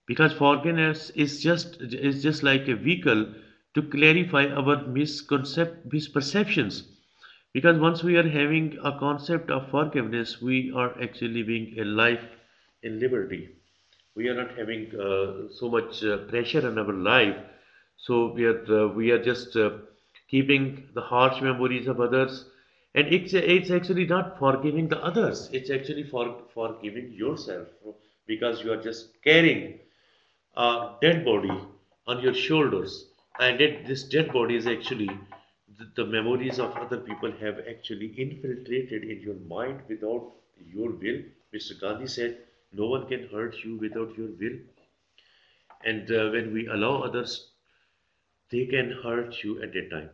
Because forgiveness is just like a vehicle to clarify our misperceptions. Because once we are having a concept of forgiveness, we are actually living a life in liberty. We are not having so much pressure in our life, so we are just keeping the harsh memories of others. And it's actually not forgiving the others, it's actually forgiving yourself, because you are just carrying a dead body on your shoulders, and this dead body is actually the memories of other people have actually infiltrated in your mind without your will. Mr. Gandhi said, "No one can hurt you without your will." And when we allow others, they can hurt you at that time.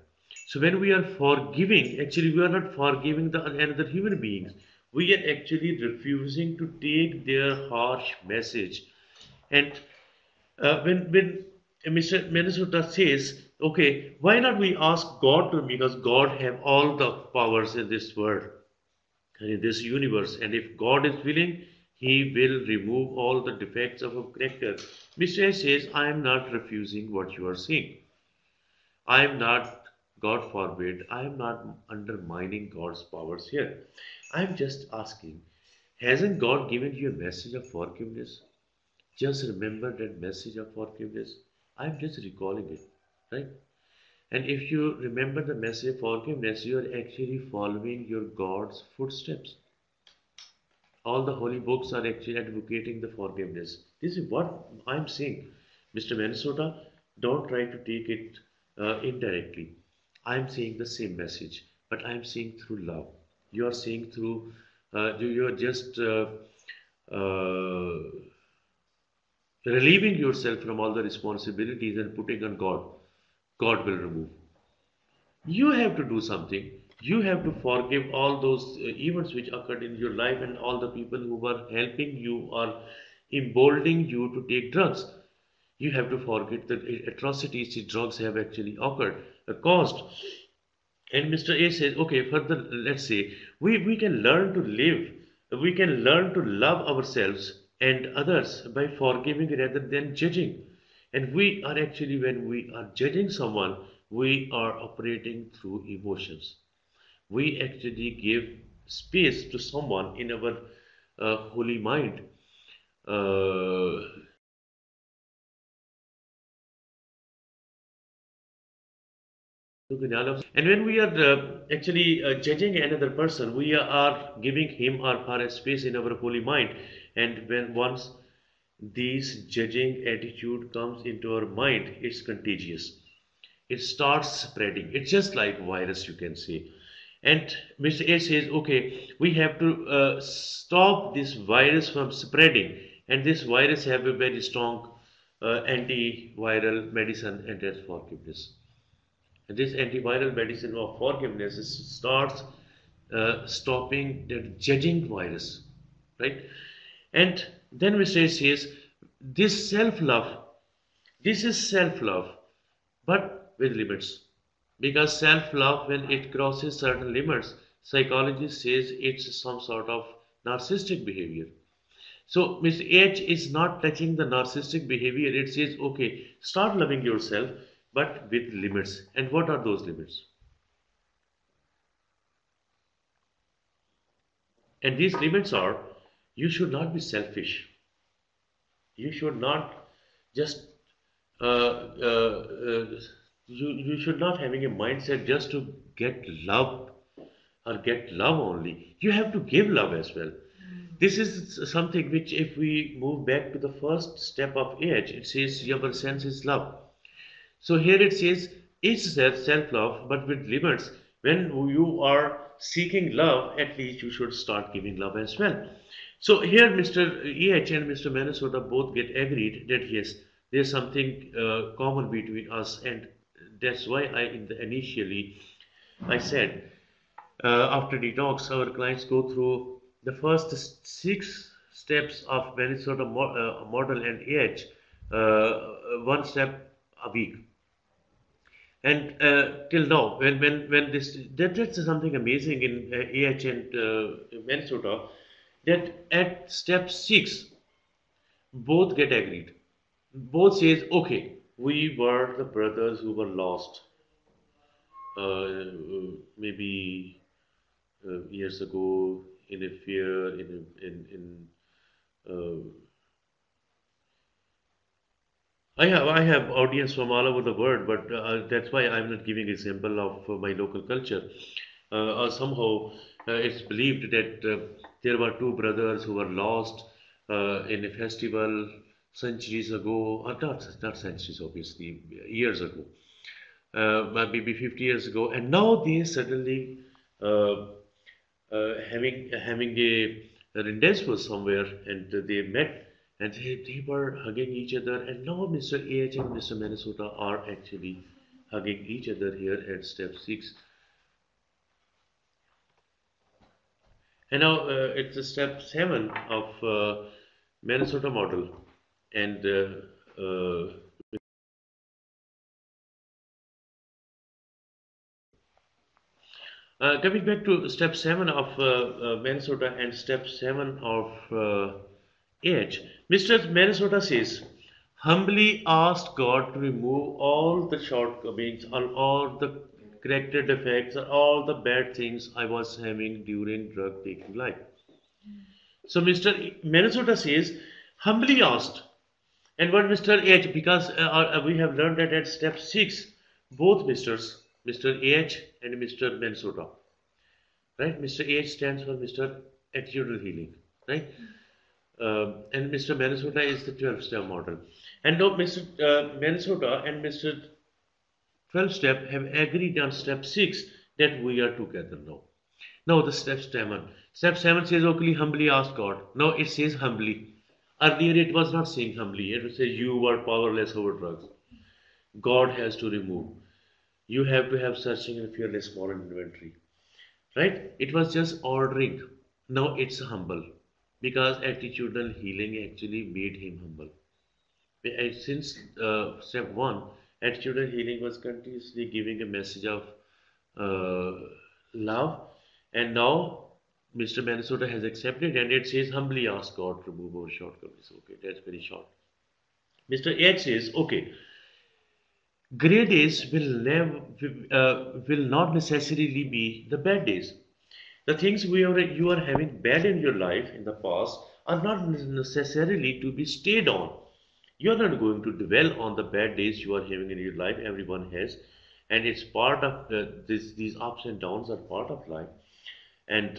So when we are forgiving, actually we are not forgiving the another human beings. We are actually refusing to take their harsh message. And when Mr. Minnesota says, okay, why not we ask God to, because God have all the powers in this world and in this universe, and if God is willing, He will remove all the defects of a character. Mr. A says, I am not refusing what you are saying. I am not God forbid, I am not undermining God's powers here. I'm just asking, hasn't God given you a message of forgiveness? Just remember that message of forgiveness. I'm just recalling it, right? And if you remember the message of forgiveness, you are actually following your God's footsteps. All the holy books are actually advocating the forgiveness. This is what I'm saying. Mr. Minnesota, don't try to take it indirectly. I'm saying the same message, but I'm saying through love. You are saying through, you're just uh, relieving yourself from all the responsibilities and putting on God. God will remove. You have to do something. You have to forgive all those events which occurred in your life and all the people who were helping you or emboldening you to take drugs. You have to forget the atrocities the drugs have actually occurred, caused. And Mr. A says, okay, further, let's say, we can learn to live, we can learn to love ourselves and others by forgiving rather than judging. And we are actually, when we are judging someone, we are operating through emotions. We actually give space to someone in our holy mind. Uh, And when we are actually judging another person, we are giving him or her a space in our holy mind. And when once this judging attitude comes into our mind, it's contagious. It starts spreading. It's just like virus, you can say. And Mr. A says, okay, we have to stop this virus from spreading. And this virus have a very strong antiviral medicine, and that's forgiveness. And this antiviral medicine of forgiveness starts stopping that judging virus, right? And then Mr. says, this self-love, this is self-love, but with limits. Because self-love, when it crosses certain limits, psychology says it's some sort of narcissistic behavior. So Mr. H is not touching the narcissistic behavior. It says, okay, start loving yourself, but with limits. And what are those limits? And these limits are, you should not be selfish. You should not just you should not having a mindset just to get love or get love only. You have to give love as well. This is something which, if we move back to the first step of age, it says your sense is love. So here it says each self love, but with limits. When you are seeking love, at least you should start giving love as well. So here, Mr. EH and Mr. Minnesota both get agreed that yes, there's something common between us, and that's why initially I said after detox, our clients go through the first six steps of Minnesota model and EH, one step a week. And till now, when that's something amazing in AH and Minnesota, that at step six, both get agreed. Both says, okay, we were the brothers who were lost, maybe years ago in a fear, uh, I have audience from all over the world, but that's why I'm not giving example of my local culture. Somehow it's believed that there were two brothers who were lost in a festival centuries ago, or not centuries, obviously, years ago, maybe 50 years ago, and now they suddenly uh, having a rendezvous somewhere, and they met, and they were hugging each other, and now Mr. AH and Mr. Minnesota are actually hugging each other here at step six. And now it's a step seven of Minnesota model, and coming back to step seven of Minnesota and step seven of age, Mr. Minnesota says, humbly asked God to remove all the shortcomings, all the character defects, are all the bad things I was having during drug taking life. So Mr. Minnesota says, humbly asked, and what Mr. H, because we have learned that at step 6, both Mr. H and Mr. Minnesota, right? Mr. H stands for Mr. Attitudinal Healing, right? And Mr. Minnesota is the 12-step model. And now Mr. Minnesota and Mr. 12 step have agreed on step 6 that we are together now. Now the step 7. Step 7 says, okay, humbly ask God. Now it says humbly. Earlier it was not saying humbly. It says you were powerless over drugs. God has to remove. You have to have searching and fearless moral inventory. Right? It was just ordering. Now it's humble. Because attitudinal healing actually made him humble. Since step 1, attitudinal healing was continuously giving a message of uh, love, and now Mr. Minnesota has accepted, and it says humbly ask God to remove our shortcomings. Okay, that's very short. Mr. H says, okay, grey days will not necessarily be the bad days. The things you are having bad in your life in the past are not necessarily to be stayed on. You're not going to dwell on the bad days you are having in your life. Everyone has, and it's part of these ups and downs are part of life. And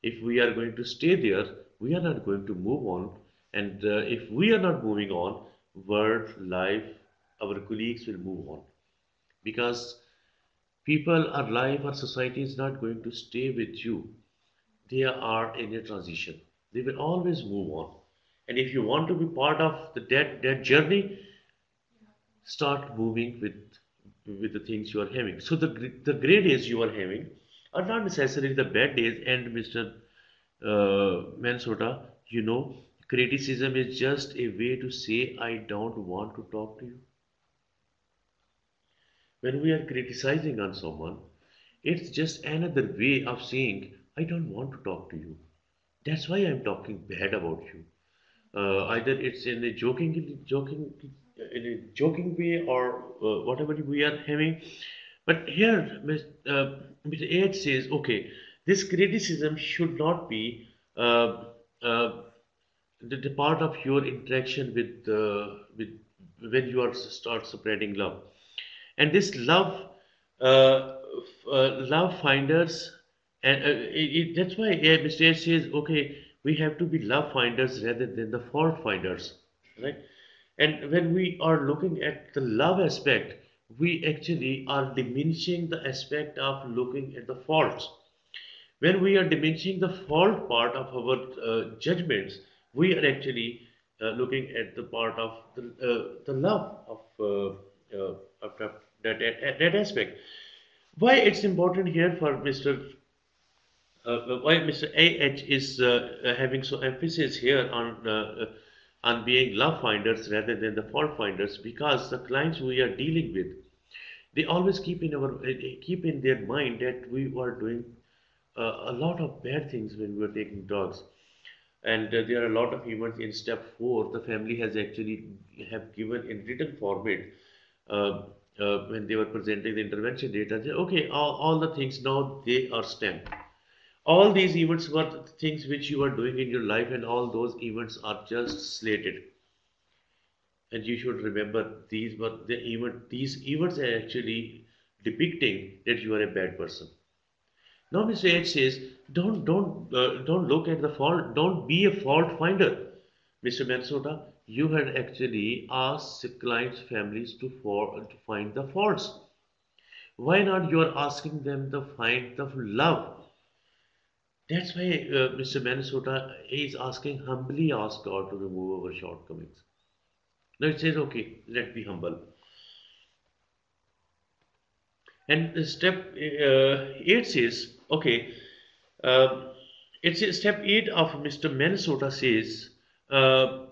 if we are going to stay there, we are not going to move on. And if we are not moving on, world, life, our colleagues will move on because people, our life, our society is not going to stay with you. They are in a transition. They will always move on. And if you want to be part of that journey, start moving with the things you are having. So the great days you are having are not necessarily the bad days. And Mr. Mansota, criticism is just a way to say I don't want to talk to you. When we are criticizing on someone, it's just another way of saying I don't want to talk to you. That's why I'm talking bad about you. Either it's in a joking way or whatever we are having. But here, Mr. H says, okay, this criticism should not be uh, the part of your interaction with when you are start spreading love. And this love finders, and that's why Mr. H says, okay, we have to be love finders rather than the fault finders, right? And when we are looking at the love aspect, we actually are diminishing the aspect of looking at the faults. When we are diminishing the fault part of our judgments, we are actually looking at the part of the love of that aspect. Why it's important here for why Mr. AH is having so emphasis here on being love finders rather than the fault finders, because the clients we are dealing with, they always keep in their mind that we are doing a lot of bad things when we are taking drugs. And there are a lot of events in step 4 the family has actually have given in written format uh, when they were presenting the intervention data. They, okay, all the things now they are stamped. All these events were the things which you are doing in your life, and all those events are just slated. And you should remember these events are actually depicting that you are a bad person. Now Mr. H says, don't look at the fault. Don't be a fault finder. Mr. Minnesota, you had actually asked the clients' families to find the faults. Why not you are asking them to find the love? That's why Mr. Minnesota is asking, humbly ask God to remove our shortcomings. Now it says, okay, let's be humble. And step 8 says, okay, uh, it's step 8 of Mr. Minnesota says, uh,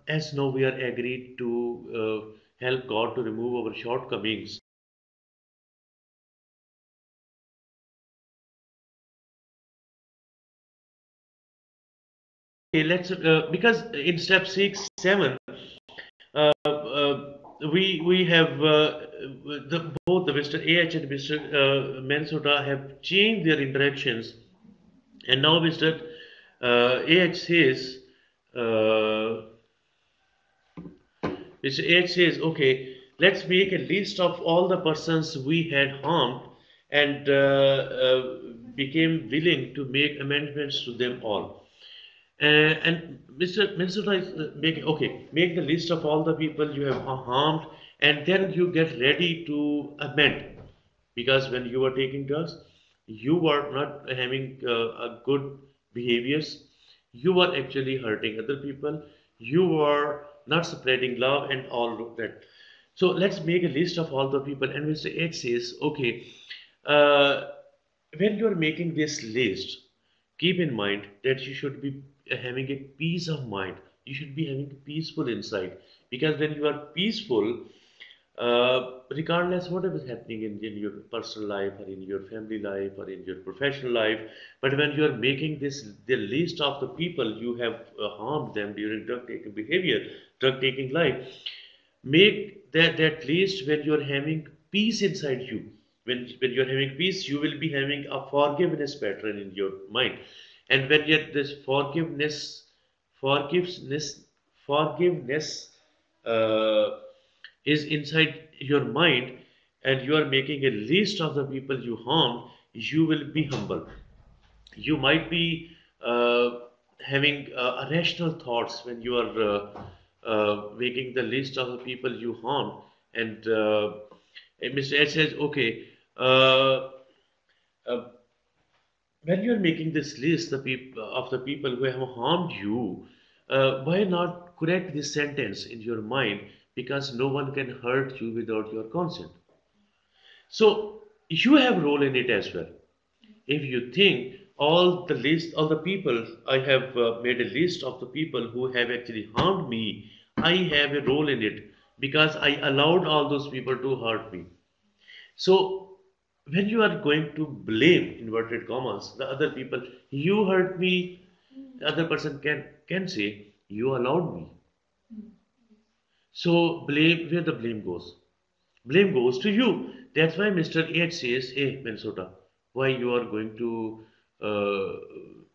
as now we are agreed to help God to remove our shortcomings. Okay, let's because in step 6, 7, we have both the Mr. AH and Mr. Mensota have changed their interactions, and now Mr. AH says, uh, Mr. H says, okay, let's make a list of all the persons we had harmed and became willing to make amendments to them all. And Mr. Minnesota is making, okay, make the list of all the people you have harmed, and then you get ready to amend. Because when you were taking drugs, you were not having a good behaviors. You were actually hurting other people. You were not spreading love and all of that. So let's make a list of all the people. And Mr. H says, okay, uh, when you are making this list, keep in mind that you should be having a peace of mind. You should be having peaceful inside. Because when you are peaceful, regardless whatever is happening in your personal life or in your family life or in your professional life, but when you are making this the list of the people you have harmed them during drug taking behavior, drug taking life, make that list when you are having peace inside you. When you're having peace, you will be having a forgiveness pattern in your mind, and when yet this forgiveness forgiveness uh, is inside your mind, and you are making a list of the people you harmed, you will be humble. You might be having rational thoughts when you are making the list of the people you harmed, and Mr. H says, okay, uh, uh, when you're making this list of the people who have harmed you, why not correct this sentence in your mind? Because no one can hurt you without your consent. So you have a role in it as well. If you think all the people, I have made a list of the people who have actually harmed me, I have a role in it because I allowed all those people to hurt me. So when you are going to blame inverted commas the other people, you hurt me, the other person can say you allowed me. So blame, where the blame goes? Blame goes to you. That's why Mr. H says, hey, Minnesota, why you are going to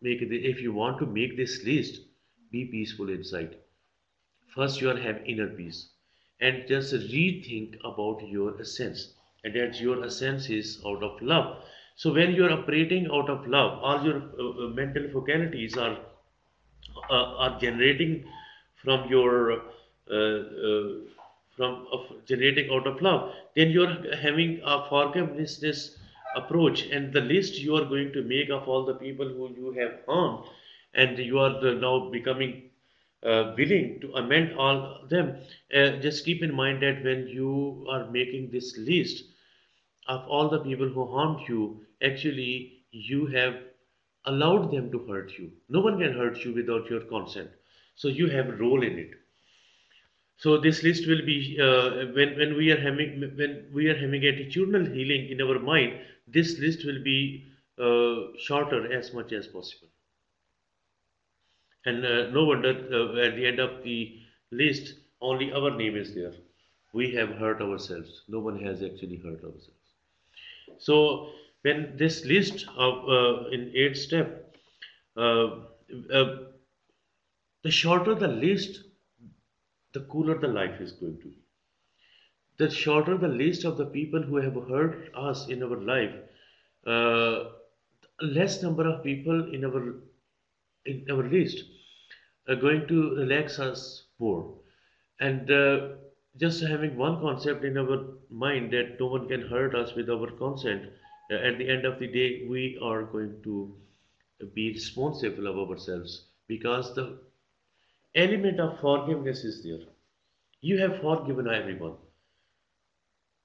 if you want to make this list, be peaceful inside. First, you are have inner peace and just rethink about your essence. And that your essence is out of love. So when you are operating out of love, all your mental focalities are generating from your from of generating out of love, then you're having a forgiveness approach, and the list you are going to make of all the people who you have harmed, and you are now becoming willing to amend all of them. Just keep in mind that when you are making this list of all the people who harmed you, actually you have allowed them to hurt you. No one can hurt you without your consent. So you have a role in it. So this list will be when we are having attitudinal healing in our mind. This list will be shorter as much as possible. And no wonder at the end of the list, only our name is there. We have hurt ourselves. No one has actually hurt ourselves. So when this list of in 8 step, uh, uh, the shorter the list, the cooler the life is going to be. The shorter the list of the people who have hurt us in our life, uh, less number of people in our list are going to relax us more. And just having one concept in our mind that no one can hurt us with our consent, at the end of the day, we are going to be responsible of ourselves because the element of forgiveness is there. You have forgiven everyone,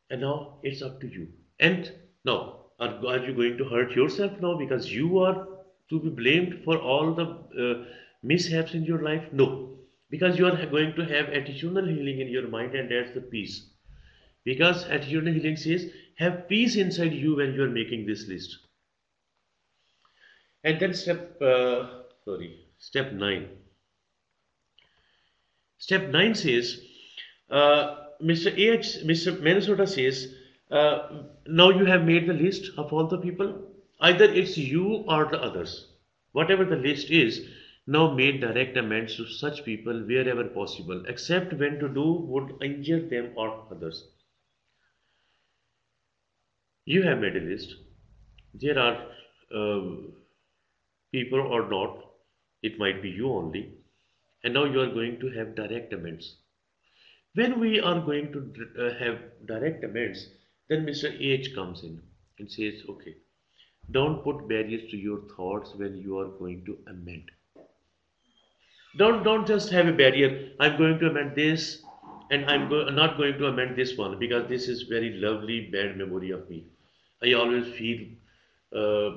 and now it's up to you. And now, are you going to hurt yourself now because you are to be blamed for all the mishaps in your life? No, because you are going to have attitudinal healing in your mind, and that's the peace. Because attitudinal healing says, have peace inside you when you are making this list. And then step 9. Step 9 says, Mr. Mr. Minnesota says, now you have made the list of all the people. Either it's you or the others. Whatever the list is, now make direct amends to such people wherever possible, except when to do would injure them or others. You have made a list. There are people or not. It might be you only. And now you are going to have direct amends. When we are going to have direct amends, then Mr. H comes in and says, okay, don't put barriers to your thoughts when you are going to amend. Don't just have a barrier. I'm going to amend this, and not going to amend this one because this is very lovely bad memory of me. I always feel uh,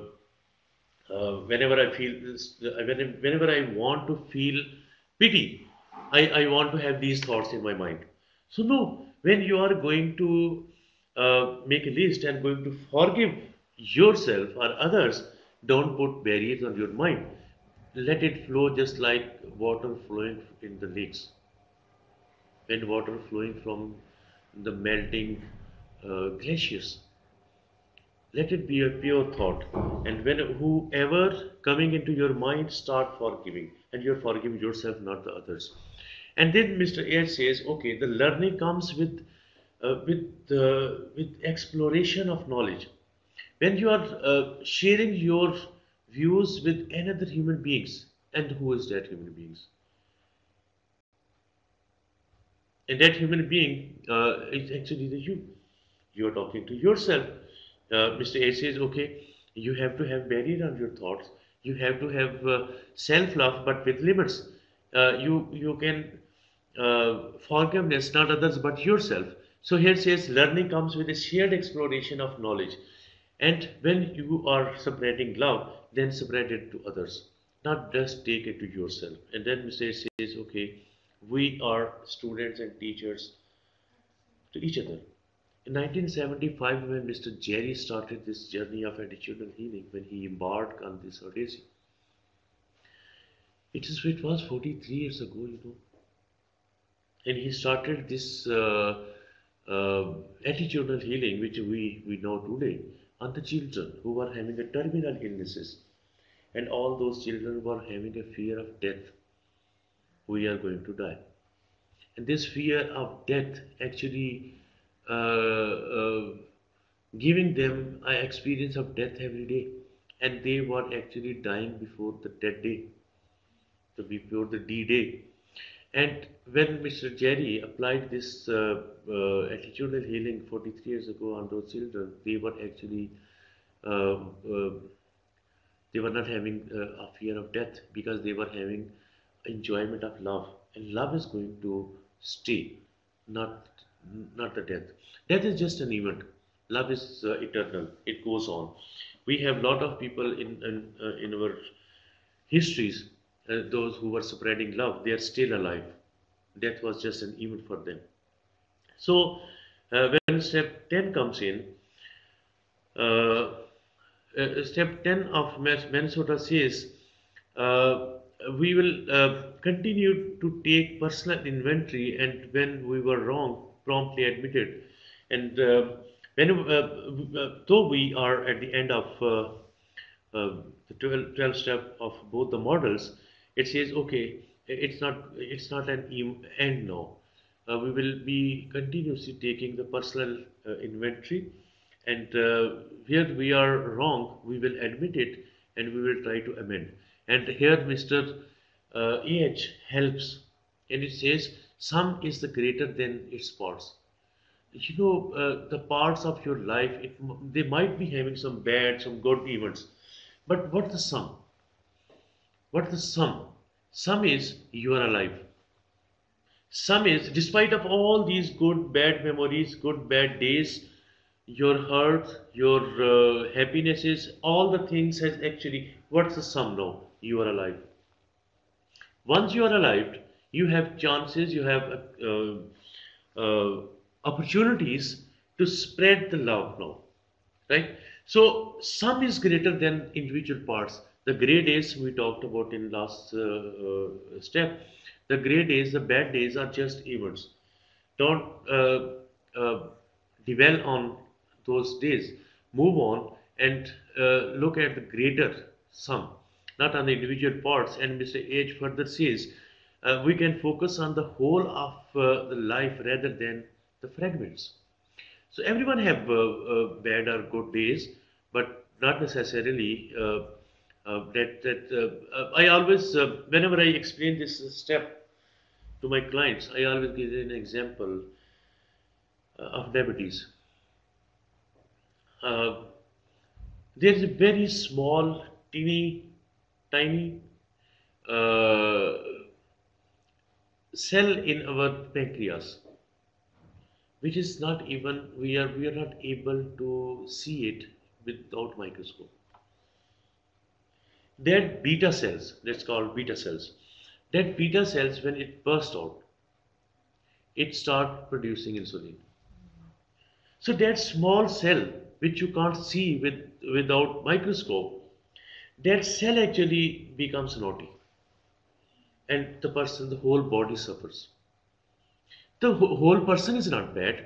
whenever I feel this, whenever I want to feel pity, I want to have these thoughts in my mind. So, no, when you are going to make a list and going to forgive yourself or others, don't put barriers on your mind. Let it flow just like water flowing in the lakes. When water flowing from the melting glaciers. Let it be a pure thought. And when whoever coming into your mind, start forgiving. And you're forgiving yourself, not the others. And then Mr. Ayer says, okay, the learning comes with exploration of knowledge. When you are sharing your views with another human beings, and who is that human beings? And that human being is actually the you. You are talking to yourself. Mr. A says, okay, you have to have barrier on your thoughts. You have to have self-love, but with limits. You can forgiveness, not others, but yourself. So here says, learning comes with a shared exploration of knowledge. And when you are spreading love, then spread it to others, not just take it to yourself. And then Mr. A says, okay, we are students and teachers to each other. In 1975, when Mr. Jerry started this journey of attitudinal healing, when he embarked on this odyssey, it was 43 years ago, and he started this attitudinal healing, which we know today, on the children who were having a terminal illnesses, and all those children were having a fear of death. We are going to die, and this fear of death actually giving them an experience of death every day, and they were actually dying before the dead day, before the D day. And when Mr. Jerry applied this attitudinal healing 43 years ago on those children, they were actually uh, uh, they were not having a fear of death because they were having enjoyment of love, and love is going to stay, not not the death. Death is just an event. Love is eternal. It goes on. We have a lot of people in our histories, those who were spreading love. They are still alive. Death was just an event for them. So when step 10 comes in, uh, step 10 of Minnesota says, uh, we will continue to take personal inventory, and when we were wrong, promptly admit it. And though we are at the end of the 12 step of both the models, it says, okay, it's not an end now. We will be continuously taking the personal inventory, and where we are wrong, we will admit it, and we will try to amend. And here Mr. AH helps, and it says sum is the greater than its parts. The parts of your life, they might be having some bad, some good events, but what's the sum? What's the sum? Sum is you are alive. Sum is, despite of all these good bad memories, good bad days, your hurt, your happinesses, all the things has actually, what's the sum now? You are alive. Once you are alive, you have chances, you have opportunities to spread the love now, right? So sum is greater than individual parts. The gray days we talked about in last step, the gray days, the bad days are just events. Don't uh, dwell on those days. Move on and look at the greater sum, not on the individual parts. And Mr. H further says, we can focus on the whole of the life rather than the fragments. So everyone have bad or good days, but not necessarily I always, whenever I explain this step to my clients, I always give an example of diabetes. Uh, there is a very small, tiny uh, cell in our pancreas, which is not even we are not able to see it without microscope. That beta cells, that's called beta cells. That beta cells, when it bursts out, it start producing insulin. So that small cell, which you can't see without microscope, that cell actually becomes naughty, and the whole body suffers. The whole person is not bad.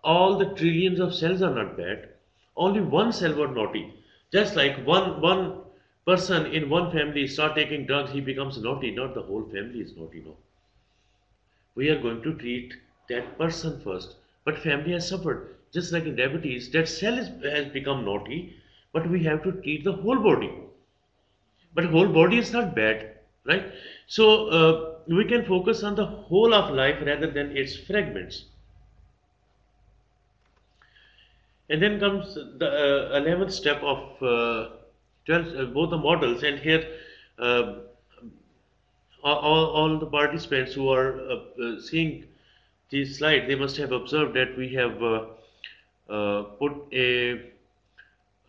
All the trillions of cells are not bad. Only one cell was naughty. Just like one person in one family start taking drugs, he becomes naughty. Not the whole family is naughty. No, we are going to treat that person first. But family has suffered. Just like in diabetes, that has become naughty, but we have to treat the whole body. But whole body is not bad, right? So we can focus on the whole of life rather than its fragments. And then comes the 11th step of 12, both the models. And here, uh, all the participants who are seeing this slide, they must have observed that we have put a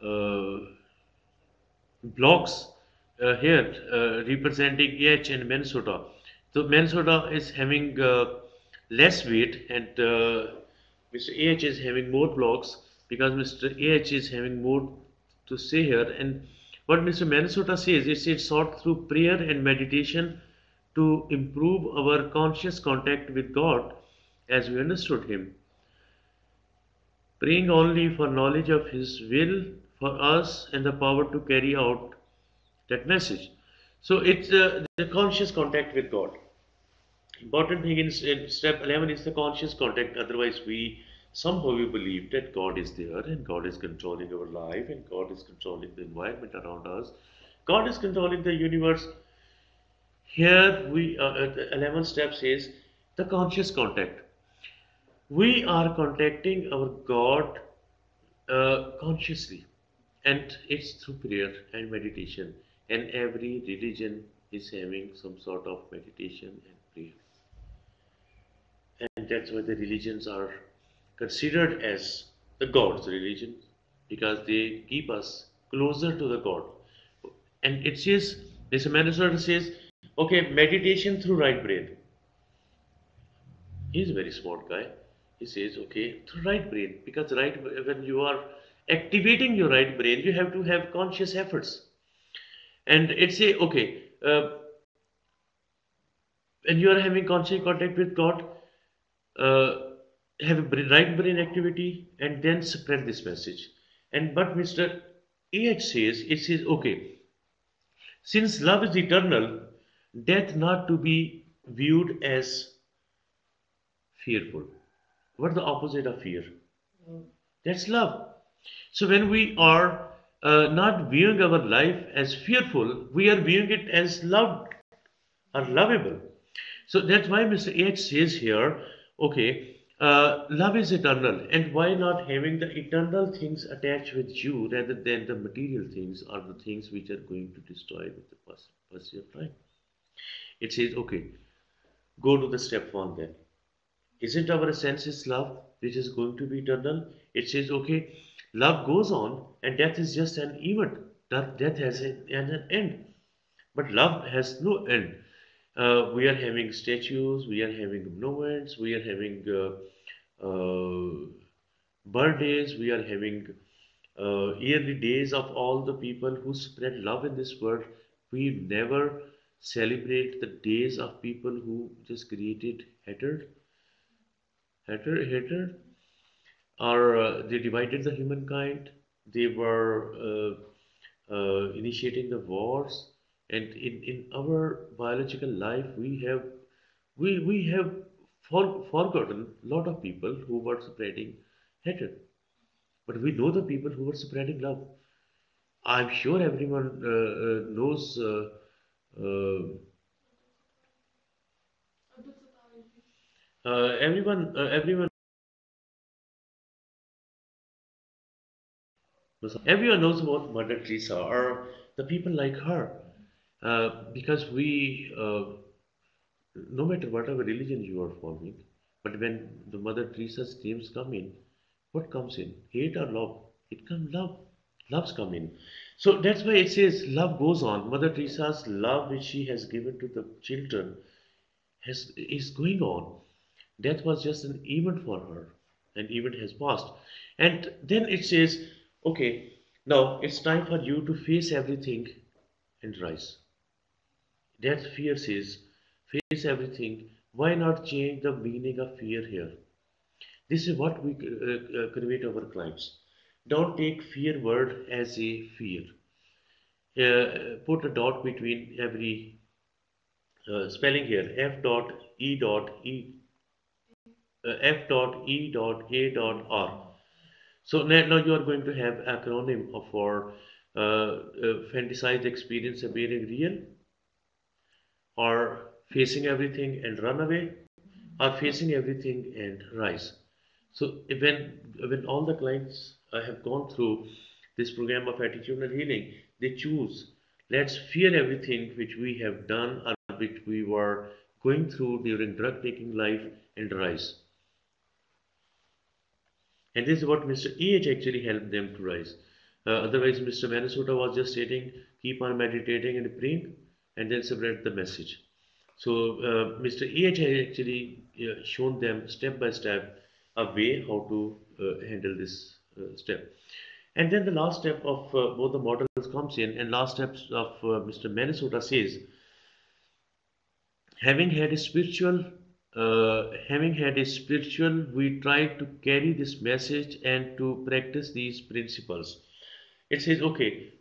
uh, blocks here representing AH and Minnesota. So Minnesota is having less weight, and Mr. AH is having more blocks because Mr. AH is having more to say here. And what Mr. Minnesota says is it's sought through prayer and meditation to improve our conscious contact with God as we understood Him, praying only for knowledge of His will for us and the power to carry out that message. So it's the conscious contact with God. Important thing in step 11 is the conscious contact. Otherwise, we believe that God is there and God is controlling our life and God is controlling the environment around us. God is controlling the universe. Here we the 11th step says the conscious contact. We are contacting our God consciously, and it's through prayer and meditation. And every religion is having some sort of meditation and prayer, and that's why the religions are considered as the God's religion because they keep us closer to the God. And it says, this Minnesota says, okay, meditation through right brain. He's a very smart guy. He says, okay, through right brain, because right when you are activating your right brain, you have to have conscious efforts. And it's a okay, when you are having conscious contact with God, uh, have a right brain activity, and then spread this message. And but Mr. AH says, it says, okay, since love is eternal, death not to be viewed as fearful. What's the opposite of fear? That's love. So when we are not viewing our life as fearful, we are viewing it as loved or lovable. So that's why Mr. H says here, okay, love is eternal, and why not having the eternal things attached with you rather than the material things or the things which are going to destroy with the passage of time? It says, okay, go to the step one then. Isn't our essence is love, which is going to be eternal? It says, okay, love goes on, and death is just an event. Death has an end, but love has no end. We are having statues, we are having monuments, we are having birthdays, we are having yearly days of all the people who spread love in this world. We never celebrate the days of people who just created hatred. hatred, or they divided the humankind. They were initiating the wars, and in our biological life, we have forgotten a lot of people who were spreading hatred, but we know the people who were spreading love. I'm sure everyone knows. Everyone everyone knows about Mother Teresa or the people like her, because no matter whatever religion you are following, but when the Mother Teresa's names come in, what comes in? Hate or love? It comes love. Love's come in. So that's why it says love goes on. Mother Teresa's love, which she has given to the children, is going on. Death was just an event for her. An event has passed. And then it says, okay, now it's time for you to face everything and rise. Death fear says, face everything. Why not change the meaning of fear here? This is what we convey to our clients. Don't take fear word as a fear. Put a dot between every spelling here. F dot E dot A dot R. So now you are going to have acronym for fantasized experience appearing real, or facing everything and run away, or facing everything and rise. So when all the clients have gone through this program of attitudinal healing, they choose, let's fear everything which we have done or which we were going through during drug taking life and rise. And this is what Mr. EH actually helped them to rise. Otherwise, Mr. Minnesota was just stating, keep on meditating and praying, and then spread the message. So, Mr. EH has actually shown them step by step a way how to handle this step. And then the last step of both the models comes in, and last steps of Mr. Minnesota says, having had a spiritual we try to carry this message and to practice these principles. It says, okay,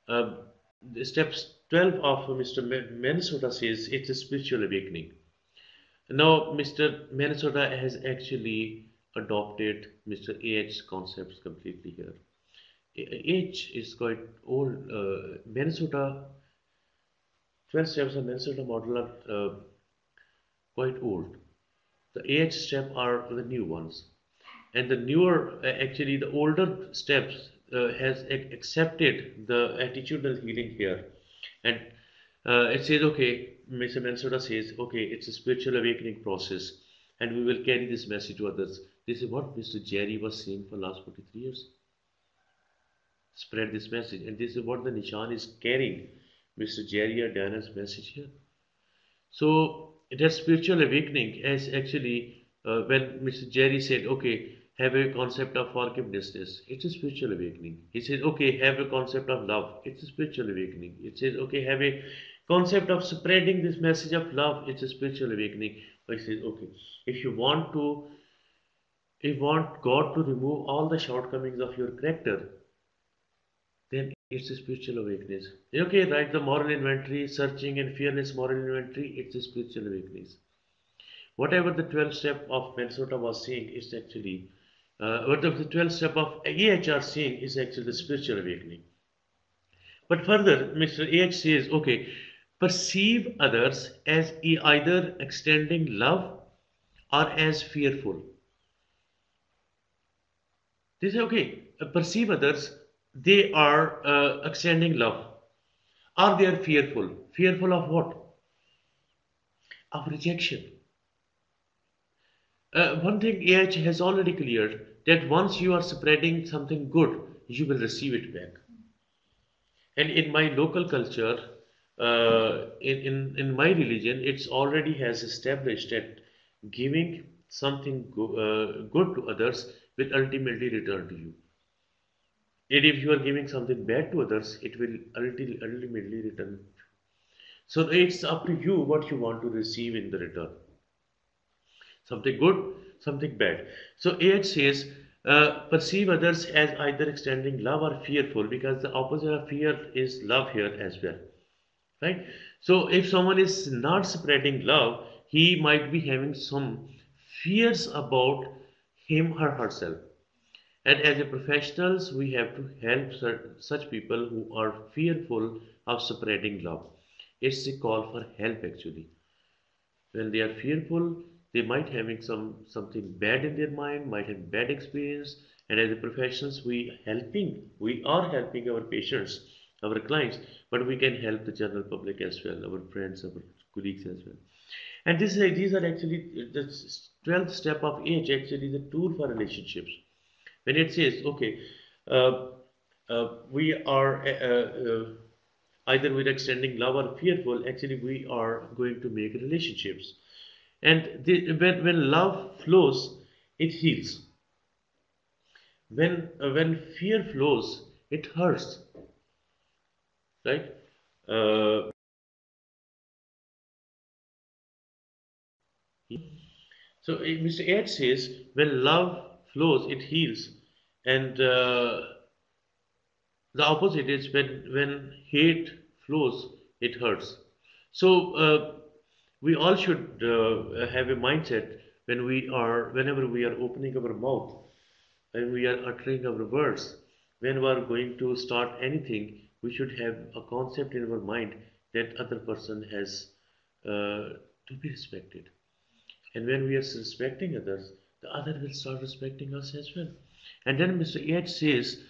the steps 12 of Mr. Minnesota says it's a spiritual awakening. Now Mr. Minnesota has actually adopted Mr. H's concepts completely here. H is quite old. Minnesota 12 steps of Minnesota model are quite old. The AH step are the new ones, and the newer, actually the older steps has accepted the attitudinal healing here, and it says, okay, Mr. Mansoda says, okay, it's a spiritual awakening process, and we will carry this message to others. This is what Mr. Jerry was saying for last 43 years. Spread this message, and this is what the Nishan is carrying. Mr. Jerry Adana's message here. So that spiritual awakening is actually when Mr. Jerry said, okay, have a concept of forgiveness. It's a spiritual awakening. He says, okay, have a concept of love. It's a spiritual awakening. It says, okay, have a concept of spreading this message of love. It's a spiritual awakening. But he says, okay, if you want God to remove all the shortcomings of your character, then it's a spiritual awakening. Okay, write the moral inventory, searching and fearless moral inventory, it's a spiritual awakening. Whatever the 12 step of Minnesota was saying is actually, what the 12 step of AHR saying is actually the spiritual awakening. But further, Mr. AH says, okay, perceive others as either extending love or as fearful. They say, okay, perceive others, they are extending love. Or they are fearful. Fearful of what? Of rejection. One thing AH has already cleared that once you are spreading something good, you will receive it back. And in my local culture, in my religion, it's already has established that giving something good to others will ultimately return to you. And if you are giving something bad to others, it will ultimately return. So it's up to you what you want to receive in the return. Something good, something bad. So AH says, perceive others as either extending love or fearful, because the opposite of fear is love here as well, right? So if someone is not spreading love, he might be having some fears about him or herself. And as a professionals, we have to help such people who are fearful of spreading love. It's a call for help actually. When they are fearful, they might having something bad in their mind, might have bad experience. And as a professionals, we are helping our patients, our clients, but we can help the general public as well, our friends, our colleagues as well. And these are actually the 12th step of age, actually the tool for relationships. When it says, okay, uh, we are either we're extending love or fearful, actually we are going to make relationships. And when love flows, it heals. When fear flows, it hurts, right? Uh, so Mr. Ed says, when love flows, it heals, and the opposite is when hate flows, it hurts. So we all should have a mindset whenever we are opening our mouth, when we are uttering our words, when we are going to start anything, we should have a concept in our mind that other person has to be respected. And when we are respecting others, the other will start respecting us as well. And then Mr. H says,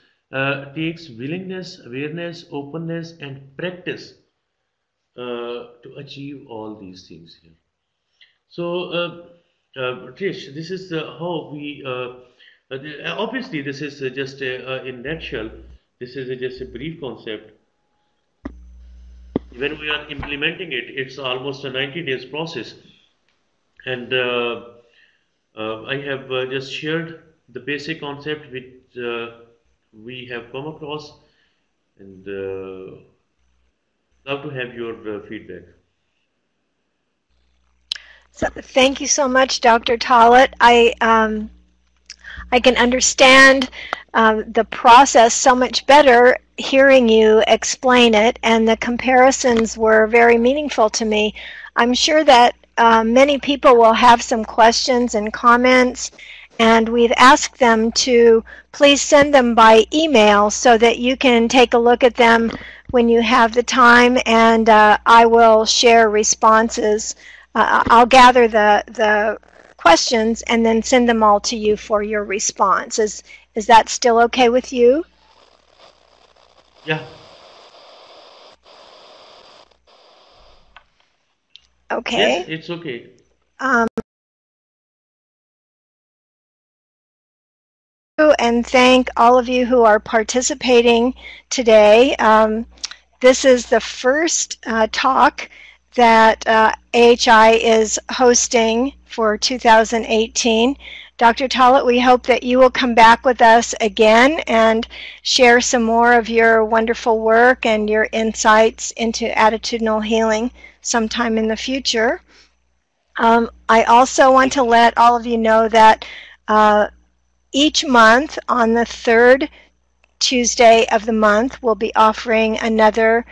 takes willingness, awareness, openness, and practice to achieve all these things here. So, Trish, this is how we. Obviously, this is just in nutshell. This is just a brief concept. When we are implementing it, it's almost a 90 days process. And I have just shared the basic concept which we have come across, and love to have your feedback. So, thank you so much, Dr. Talat. I can understand the process so much better hearing you explain it, and the comparisons were very meaningful to me. I'm sure that many people will have some questions and comments, and we've asked them to please send them by email so that you can take a look at them when you have the time, and I will share responses. I'll gather the questions and then send them all to you for your response. Is that still okay with you? Yeah. Yes, Okay. it's okay. Um, and thank all of you who are participating today. This is the first talk that AHI is hosting for 2018. Dr. Talat, we hope that you will come back with us again and share some more of your wonderful work and your insights into attitudinal healing sometime in the future. I also want to let all of you know that each month on the third Tuesday of the month, we'll be offering another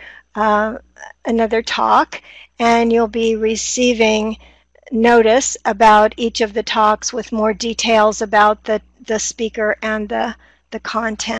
talk, and you'll be receiving notice about each of the talks with more details about the speaker and the content.